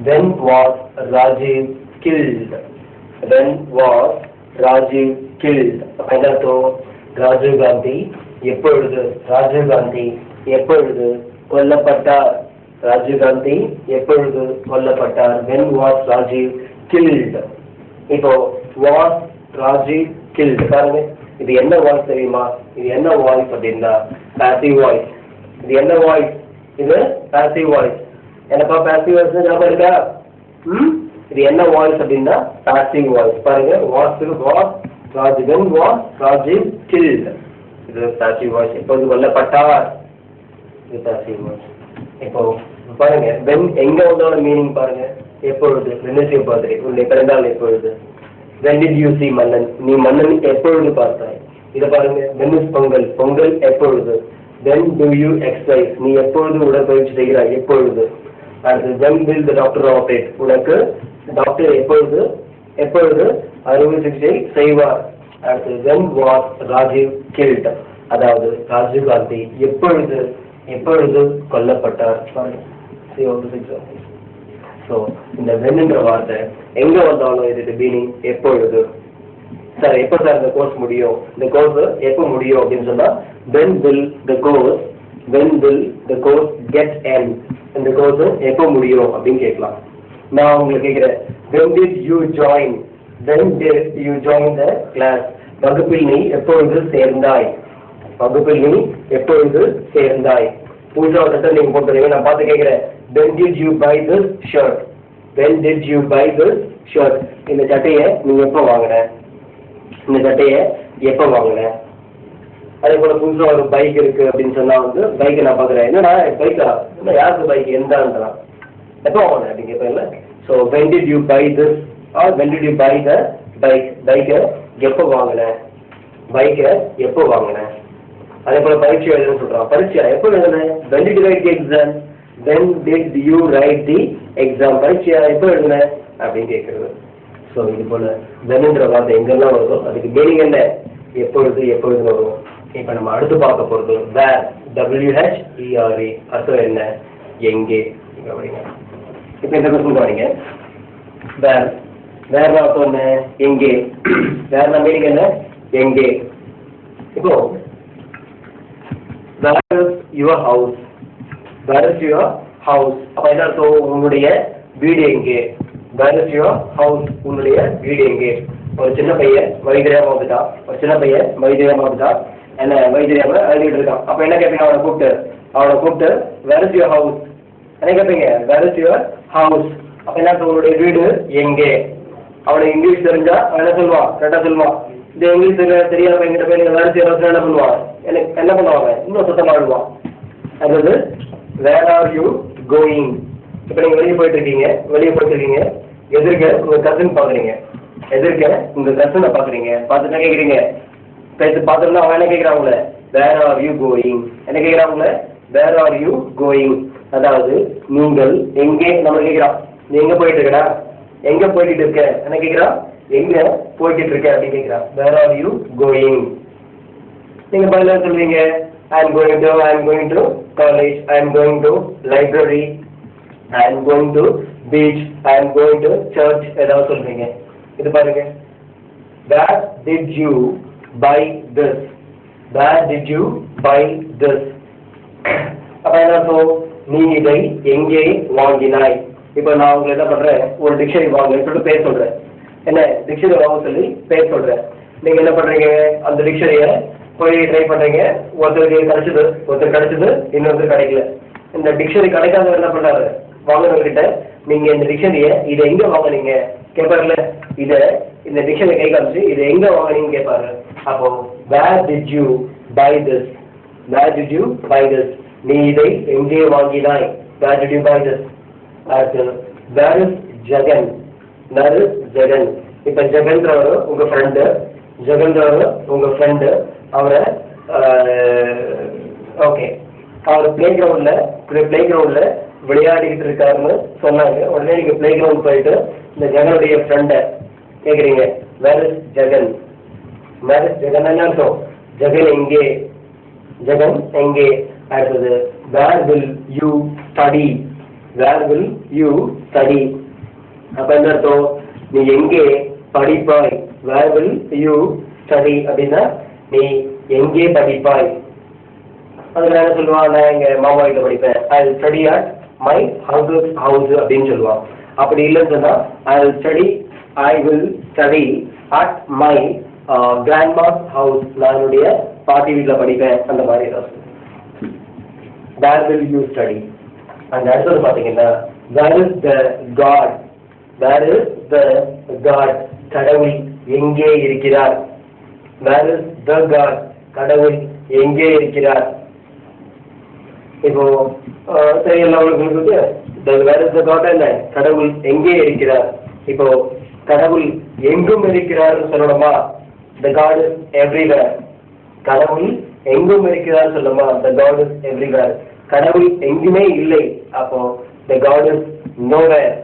when was Rajiv killed? when was Rajiv killed? என்ன அர்த்தம், ராஜீவ் காந்தி எப்பொழுது கொல்லப்பட்டார், ராஜீவ் காந்தி எப்பொழுது கொல்லப்பட்டார். when was Rajiv killed? இப்போ was Rajiv killed பாருங்க, இது என்ன வாய்ஸ் தெரியுமா, இது என்ன வாய்ஸ் அப்படின்னா பாசிவ் வாய்ஸ். இது என்ன வாய்ஸ், இது பாசிவ் வாய்ஸ். என்னப்பா பாசிவ் வாய்ஸ் ஞாபகம் இருக்கா? இது என்ன வாய்ஸ் அப்படின்னா பாசிவ் வாய்ஸ். பாருங்க, when was Rajiv killed, இது பாசிவ் வாய்ஸ். இப்போது கொல்லப்பட்டார், இது பாசிவ் வாய்ஸ். இப்போ பாருங்க when எங்க வந்தாலும் மீனிங் பாருங்க, எப்பொழுது, வெனஸ்டே பர்த்டே, உன்னை பிறந்தால் எப்பொழுது. when did you see மன்னன், நீ மன்னன் எப்பொழுது பார்த்தாய். இதை பாருங்க, when is பொங்கல் எப்பொழுது. when do you exercise, நீ எப்பொழுது உடற்பயிற்சி செய்கிறாய், எப்பொழுது. அடுத்து when will the doctor operate, உனக்கு டாக்டர் எப்பொழுது அறுவை சிகிச்சை செய்வார். அடுத்து when was Rajiv killed, அதாவது ராஜீவ் காந்தி எப்பொழுது கொல்லப்பட்டார். ஸோ இந்த வென்னுன்ற வார்த்தை எங்க வந்தாலும் இதுக்கு மீனிங் எப்பொழுது. சார் எப்போ சார் இந்த கோர்ஸ் முடியும், இந்த கோர்ஸ் எப்போ முடியும் அப்படின்னு சொன்னா when will the course get end, இந்த கோர்ஸ் எப்போ முடியும் அப்படின்னு கேட்கலாம். நான் உங்களுக்கு கேட்கிறேன், when did you join the class, வகுப்பில் நீ எப்பொழுது சேர்ந்தாய். புதுசா ஒரு சட்டை நீங்க போட்டுறீங்க, நான் பார்த்து கேட்கிறேன், when did you buy this shirt, இந்த சட்டையை நீங்க எப்போ வாங்கின. அதே போல புதுசா ஒரு பைக் இருக்கு அப்படின்னு சொன்னா வந்து பைக்கை நான் பாக்குறேன், என்னடா பைக்கா, என்ன யாருக்கு பைக், எந்தான்றான், எப்போ வாங்கின அப்படின்னு கேட்பேன்ல. So when did you buy this or when did you buy the bike, பைக்கை எப்போ வாங்கின. அதே போல பரீட்சை எழுதுன்னு சொல்றான், பரீட்சை எப்போ எழுதுன, when did you write the exam, பரீட்சையா எப்போ எழுதுன அப்படின்னு கேட்கறது. ஸோ இது போல வென்னுன்ற வார்த்தை எங்கெல்லாம் வருதோ அதுக்கு மீனிங் என்ன, எப்பொழுது வரும். இப்போ நம்ம அடுத்து பார்க்க போறது வேர், WHERE, அர்த்தம் என்ன, எங்கே. இப்போ இந்த கொஸ்டின் பாருங்க, வேற அர்த்தம் என்ன, எங்கே. வேற மீனிங் என்ன, எங்கே. இப்போ where is your house, அப்ப என்ன அர்த்தம், உங்களுடைய வீடு எங்கே. where is your house, உங்களுடைய வீடு எங்கே. ஒரு சின்ன பையன் வழி தெரியாம வந்துட்டான், என்ன வழி தெரியாம அழுதுட்டு இருக்கான். அப்ப என்ன கேட்பீங்க, அவனை கூப்பிட்டு where is your house, என்ன கேட்பீங்க, where is your house. அப்ப என்ன அர்த்தம், உங்களுடைய வீடு எங்கே. அவனுக்கு இங்கிலீஷ் தெரிஞ்சா அவன் என்ன சொல்லுவான், கரெக்டா சொல்லுவான். இந்த இங்கிலீஷ் தெரியாத எங்கிட்ட போய் நீங்க வேலை செய்யற என்ன பண்ணுவான், என்ன பண்ணுவாங்க, இன்னும் சுத்தமா ஆடுவான். அதாவது where are you going, இப்ப நீங்க வெளியே போயிட்டு இருக்கீங்க, எதிர்க்க உங்க கசின் பாக்குறீங்க, பார்த்துட்டு கேக்குறீங்க, பார்த்துட்டு அவன் என்ன கேட்கிறாங்கள, where are you going, என்ன கேட்கிறாங்கள, where are you going, அதாவது நீங்கள் எங்கே, நம்ம கேட்கிறான், நீ எங்க போயிட்டு இருக்கடா, எங்க போயிட்டு இருக்க, என்ன கேட்கிறான், எங்க போயிட்டு இருக்க அப்படின்னு கேட்கிறான், where are you going. நீங்க பதில சொல்லுவீங்க, I'm going to college, I'm going to library, I'm going to beach, I'm going to church. ஏதாவது சொல்றீங்க. இது பாருங்க. Where did you buy this? Where did you buy this? அப்ப என்ன அர்த்தம்? நீ இதை எங்கே வாங்கினாய்? இப்போ நான் உங்களுக்கு என்ன பண்றேன், ஒரு டிக்ஷனரி வாங்க சொல்லிட்டு பேர் சொல்றேன். என்ன டிக்ஷனரி வாங்க சொல்லி பேர் சொல்றேன். நீங்க என்ன பண்றீங்க, அந்த டிக்ஷனரியை போய் ட்ரை பண்றீங்க. ஒருத்தர் கிடைச்சது, இன்னொருத்தர் கிடைக்கல. இந்த டிக்ஷனரி கிடைக்காதவர் என்ன பண்றாரு, வாங்கினவர்கிட்ட நீங்க இந்த டிக்ஷனரியை இதை எங்க வாங்கினீங்க கேட்பாருல, இந்த டிக்ஷனரி கை காமிச்சு இதை எங்க வாங்கினீங்கன்னு கேட்பாரு. அப்போ where did you buy this? Where did you buy this? நீ இதை எங்கே வாங்கினாய்? Where did you buy this? அடுத்து where is Jagan? Where is Jagan? இப்ப ஜெகன்றவர் உங்க ஃப்ரெண்டு, அவரை ஓகே அவர் பிளே கிரவுண்ட்ல விளையாடிக்கிட்டு இருக்காருன்னு சொன்னாங்க. உடனே நீங்க பிளே கிரவுண்ட் போயிட்டு இந்த ஜெகனுடைய ஃப்ரெண்டை கேட்குறீங்க, where is Jagan? Where is Jagan என்ன அர்த்தம்? ஜெகன் எங்கே? அடுத்தது where will you study? Where will you study? அப்ப என்ன அர்த்தம்? நீ எங்கே படிப்பாய்? வேர் வில் யூ ஸ்டடி அப்படின்னா நீ எங்கே படிப்பாய்? அதுல என்ன சொல்லுவான், நான் எங்க மாமா வீட்டில் படிப்பேன், I will study at my house அப்படின்னு சொல்லுவான். அப்படி இல்லைன்னு சொன்னா I will study at my grandma's house, நான் என்னுடைய பாட்டி வீட்டில் படிப்பேன், அந்த மாதிரி ஏதாவது. Where will you study? அந்த அடுத்தது பார்த்தீங்கன்னா where is the god? Where is the god? கடவுள் எங்கே இருக்கிறார்? Where is the god? கடவுள் எங்கே இருக்கிறார்? இப்போ தெரியல உங்களுக்கு, வேர் இஸ் த காட் என்ன? கடவுள் எங்கே இருக்கிறார்? இப்போ கடவுள் எங்கும் இருக்கிறார்னு சொல்லணுமா? The God is everywhere. கடவுள் எங்கும் இருக்கிறார் சொல்லணுமா? The God is everywhere. கடவுள் எங்குமே இல்லை, அப்போ the God is nowhere.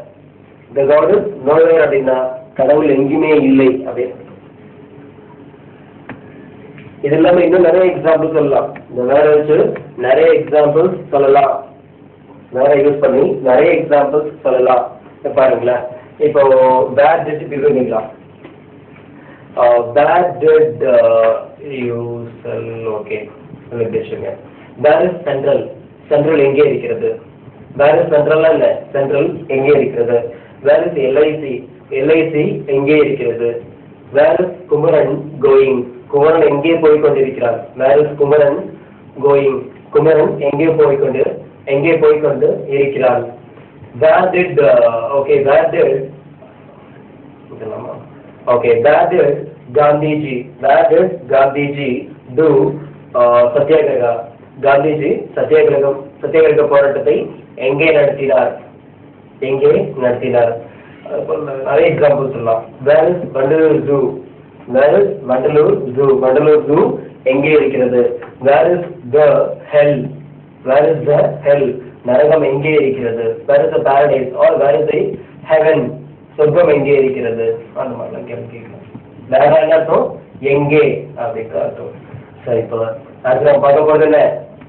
The God is nowhere அப்படின்னா கடவுள் எங்குமே இல்லை அப்படின்னு. இது இல்லாம இன்னும் நிறைய எக்ஸாம்பிள் சொல்லலாம். இந்த வேற வச்சு நிறைய எக்ஸாம்பிள்ஸ் சொல்லலாம், வேற யூஸ் பண்ணி நிறைய எக்ஸாம்பிள்ஸ் சொல்லலாம். பாருங்களேன், இப்போ where did பிரிவுங்களா, where did you sell? Okay, பேசுங்க. where is central? சென்ட்ரல் எங்கே இருக்கிறது? where is central இல்ல, சென்ட்ரல் எங்கே இருக்கிறது? where is LIC? LIC எங்கே இருக்கிறது? where is Kumaran going? Kumaran எங்கே போய் கொண்டிருக்கிறார்? where is Kumaran going? Kumaran எங்கே போய் கொண்டு இருக்கிறார்? where did where did Gandhiji do சத்தியாகிரக? காந்திஜி சத்தியாகிரக போராட்டத்தை எங்கே நடத்தினார்? நிறைய எக்ஸாம்பிள் சொல்லலாம். Where is Vandalur zoo? Vandalur zoo எங்கே இருக்கிறது? Where is the hell? நரகம் எங்கே இருக்கிறது? Where is the paradise or where is the heaven? சொர்க்கம் எங்கே இருக்கிறது? அந்த மாதிரிலாம் கேட்கலாம். வேற என்ன அர்த்தம்? எங்கே அப்படின்ற அர்த்தம். சரி, இப்போ அடுத்து நம்ம பார்க்க போறது என்ன?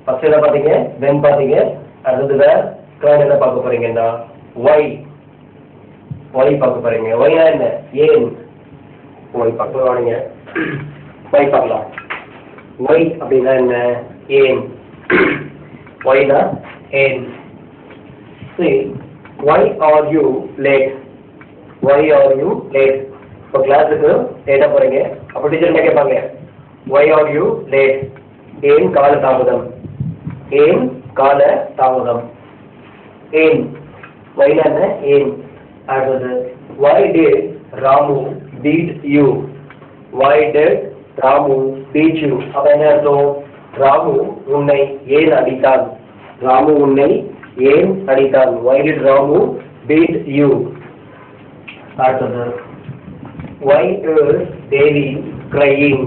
ஃபர்ஸ்ட் என்ன பார்த்தீங்க, வென் பார்த்தீங்க. அடுத்தது வேர், தேர்ட் என்ன பார்க்க போறீங்கன்னா ஒய் பார்க்க போறீங்க. ஒய்னா என்ன? ஏன். ஒய் பார்க்க ஒய் பார்க்கலாம். ஒய் அப்படின்னா என்ன? ஏன். ஒய்னா ஏன். why are you late? இப்போ கிளாஸுக்கு லேட்டாக போறீங்க, அப்போ டீச்சர் என்ன கேட்பாங்க? why are you late? ஏன் கால தாமதம்? ஏன். whyனா என்ன? ஏன். அடுத்தது why did Ramu beat you? அப்ப என்ன அர்த்தம்? ராமு உன்னை ஏன் அடித்தான்? why did Ramu beat you? அடுத்தது why is Devi crying?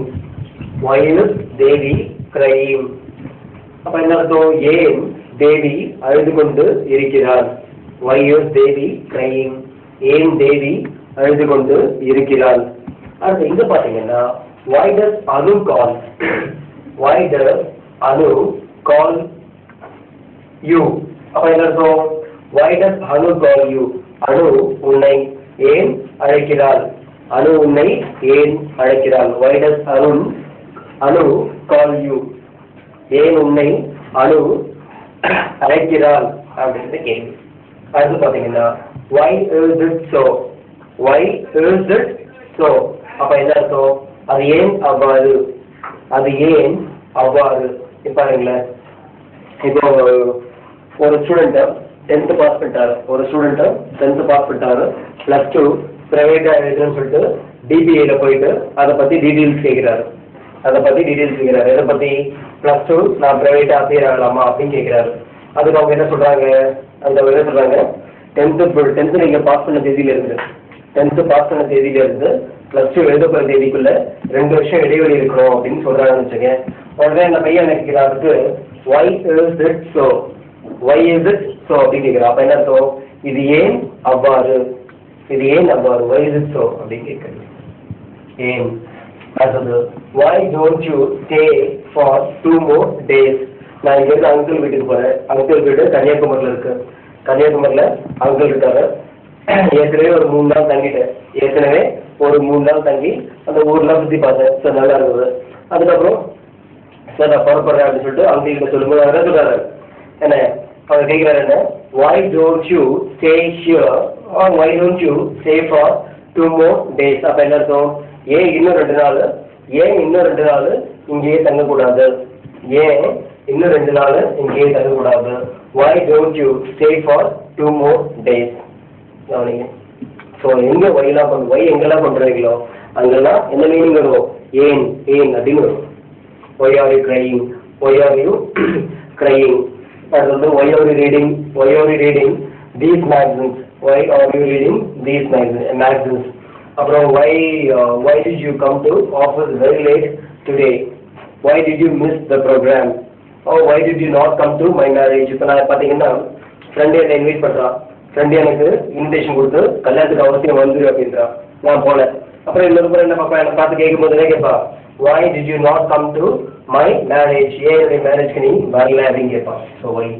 அப்ப என்ன அர்த்தம்? ஏன் தேவி அழுது கொண்டு இருக்கிறார்? why is Devi crying? ஏன் தேவி அழுது கொண்டு இருக்கிறார்? அடுத்து இங்க பாத்தீங்கன்னா why does Arun call? Anu call you? அப்ப என்ன அர்த்தம்? Why does Anu call you? அனு உன்னை ஏன் அழைக்கிறாள்? அனு உன்னை ஏன் அழைக்கிறாள்? Why does Anu call you? ஏன் உன்னை அனு அழைக்கிறாள் அப்படின்றது கேள்வி. அடுத்து பாத்தீங்கன்னா why is it so? Why is it so? அப்ப என்ன அர்த்தம்? அது ஏன் அவ்வாறு? அது ஏன் அவ்வாறு? இப்ப பாருங்களேன், இப்போ ஒரு ஸ்டூடெண்ட் 10th பாஸ் பண்ணிட்டாரு, ஒரு ஸ்டூடெண்ட் 10th பாஸ் பண்ணிட்டாரு, +2 பிரைவேட்டா எழுதுன்னு சொல்லிட்டு டிபிஏல போயிட்டு அதை பத்தி டீடைல்ஸ் கேட்கிறாரு. எதை பத்தி? +2 நான் பிரைவேட்டா அப்பியர் ஆகலாமா அப்படின்னு கேட்கிறாரு. அதுக்கு அவங்க என்ன சொல்றாங்க? என்ன சொல்றாங்க? 10th நீங்க பாஸ் பண்ண தேதியில இருந்து, 10th பாஸ் பண்ண தேதியில இருந்து +2 எழுத போற தேதிக்குள்ள 2 வருஷம் இடைவெளி இருக்கணும் அப்படின்னு சொல்றாங்கன்னு வச்சுக்க. உடனே அந்த பையன் நினைக்கிறாருக்கு why is it so? Why is it so அப்படின்னு கேட்கிறா. அப்ப என்ன அர்த்தம்? இது ஏன் அவ்வாறு? இது ஏன் அவ்வாறு? Why is it so அப்படின்னு கேட்கிறது. ஏன்? அடுத்தது why don't you stay for 2 more days? நான் இங்க இருந்து அங்கிள் வீட்டுக்கு போறேன். அங்கிள் வீடு கன்னியாகுமரியில இருக்கு. கன்னியாகுமரியில அங்கிள் இருக்காரு. ஏற்கனவே ஒரு 3 நாள் தங்கிட்டேன். அந்த ஊர்லாம் சுத்தி பார்த்தேன். சார் நல்லா இருந்தது. அதுக்கப்புறம் சார் நான் புறப்படுறேன் அப்படின்னு சொல்லிட்டு அங்கிட்ட சொல்லும்போது அவர் சொல்றாரு என்ன, அவர் கேட்கிறாரு என்ன, why don't you stay here or why don't you stay for 2 more days? அப்ப என்ன அர்த்தம்? ஏன் இன்னும் 2 நாள் இங்கேயே தங்கக்கூடாது? ஏன் இன்னும் 2 நாள் இங்கேயே தங்கக்கூடாது? why don't you stay for 2 more days? கவனிங்க. ஸோ எங்க ஒய் எங்கெல்லாம் பண்றீங்களோ அங்கெல்லாம் என்ன மீனிங் வரும்? ஏன் அப்படின்னு வரும். why are you crying? அது வந்து why are you reading these magazines? அப்புறம் why did you come to office very late today? why did you miss the program? or why did you not come to my marriage? இப்போ நான் பார்த்தீங்கன்னா friend என்னை invite பண்ணுறான். Friend எனக்கு invitation கொடுத்து கல்யாணத்துக்கு அவசியம் வந்துரு அப்படின்றான். நான் போல. அப்புறம் இன்னொரு பேர் என்ன பாப்பா என்னை பார்த்து கேட்கும்போது கேட்பா why did you not come to my marriage? ஏன் என்னுடைய மேரேஜ்க்கு நீ வரல அப்படின்னு கேட்பான். So why.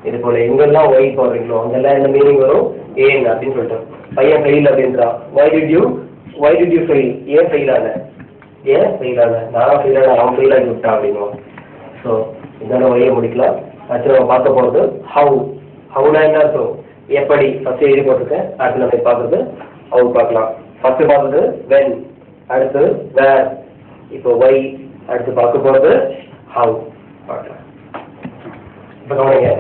இது போல எங்கெல்லாம் ஒய் போடுறீங்களோ அங்கெல்லாம் என்ன மீனிங் வரும்? ஏன் அப்படின்னு சொல்லிட்டு. பையன் ஃபெயில் அப்படின்றான். why did you fail? ஏன் ஃபெயில் ஆன? நான் ஃபெயில் ஆன, அவன் ஃபெயில் ஆகி விட்டான் அப்படின்னுவான். ஸோ இதெல்லாம் ஒய்யை முடிக்கலாம். அடுத்து நம்ம பார்க்க போகிறது ஹவுனா என்ன அர்த்தம்? எப்படி? ஃபர்ஸ்ட் எழுதி போட்டிருக்கேன். அடுத்து நம்ம பார்க்குறது ஹவு பார்க்கலாம். ஃபர்ஸ்ட் பார்த்தது when, அடுத்து where, இப்போ ஒய், அடுத்து பார்க்க போகிறது ஹவு பார்க்கலாம். இப்போ கவனிங்க.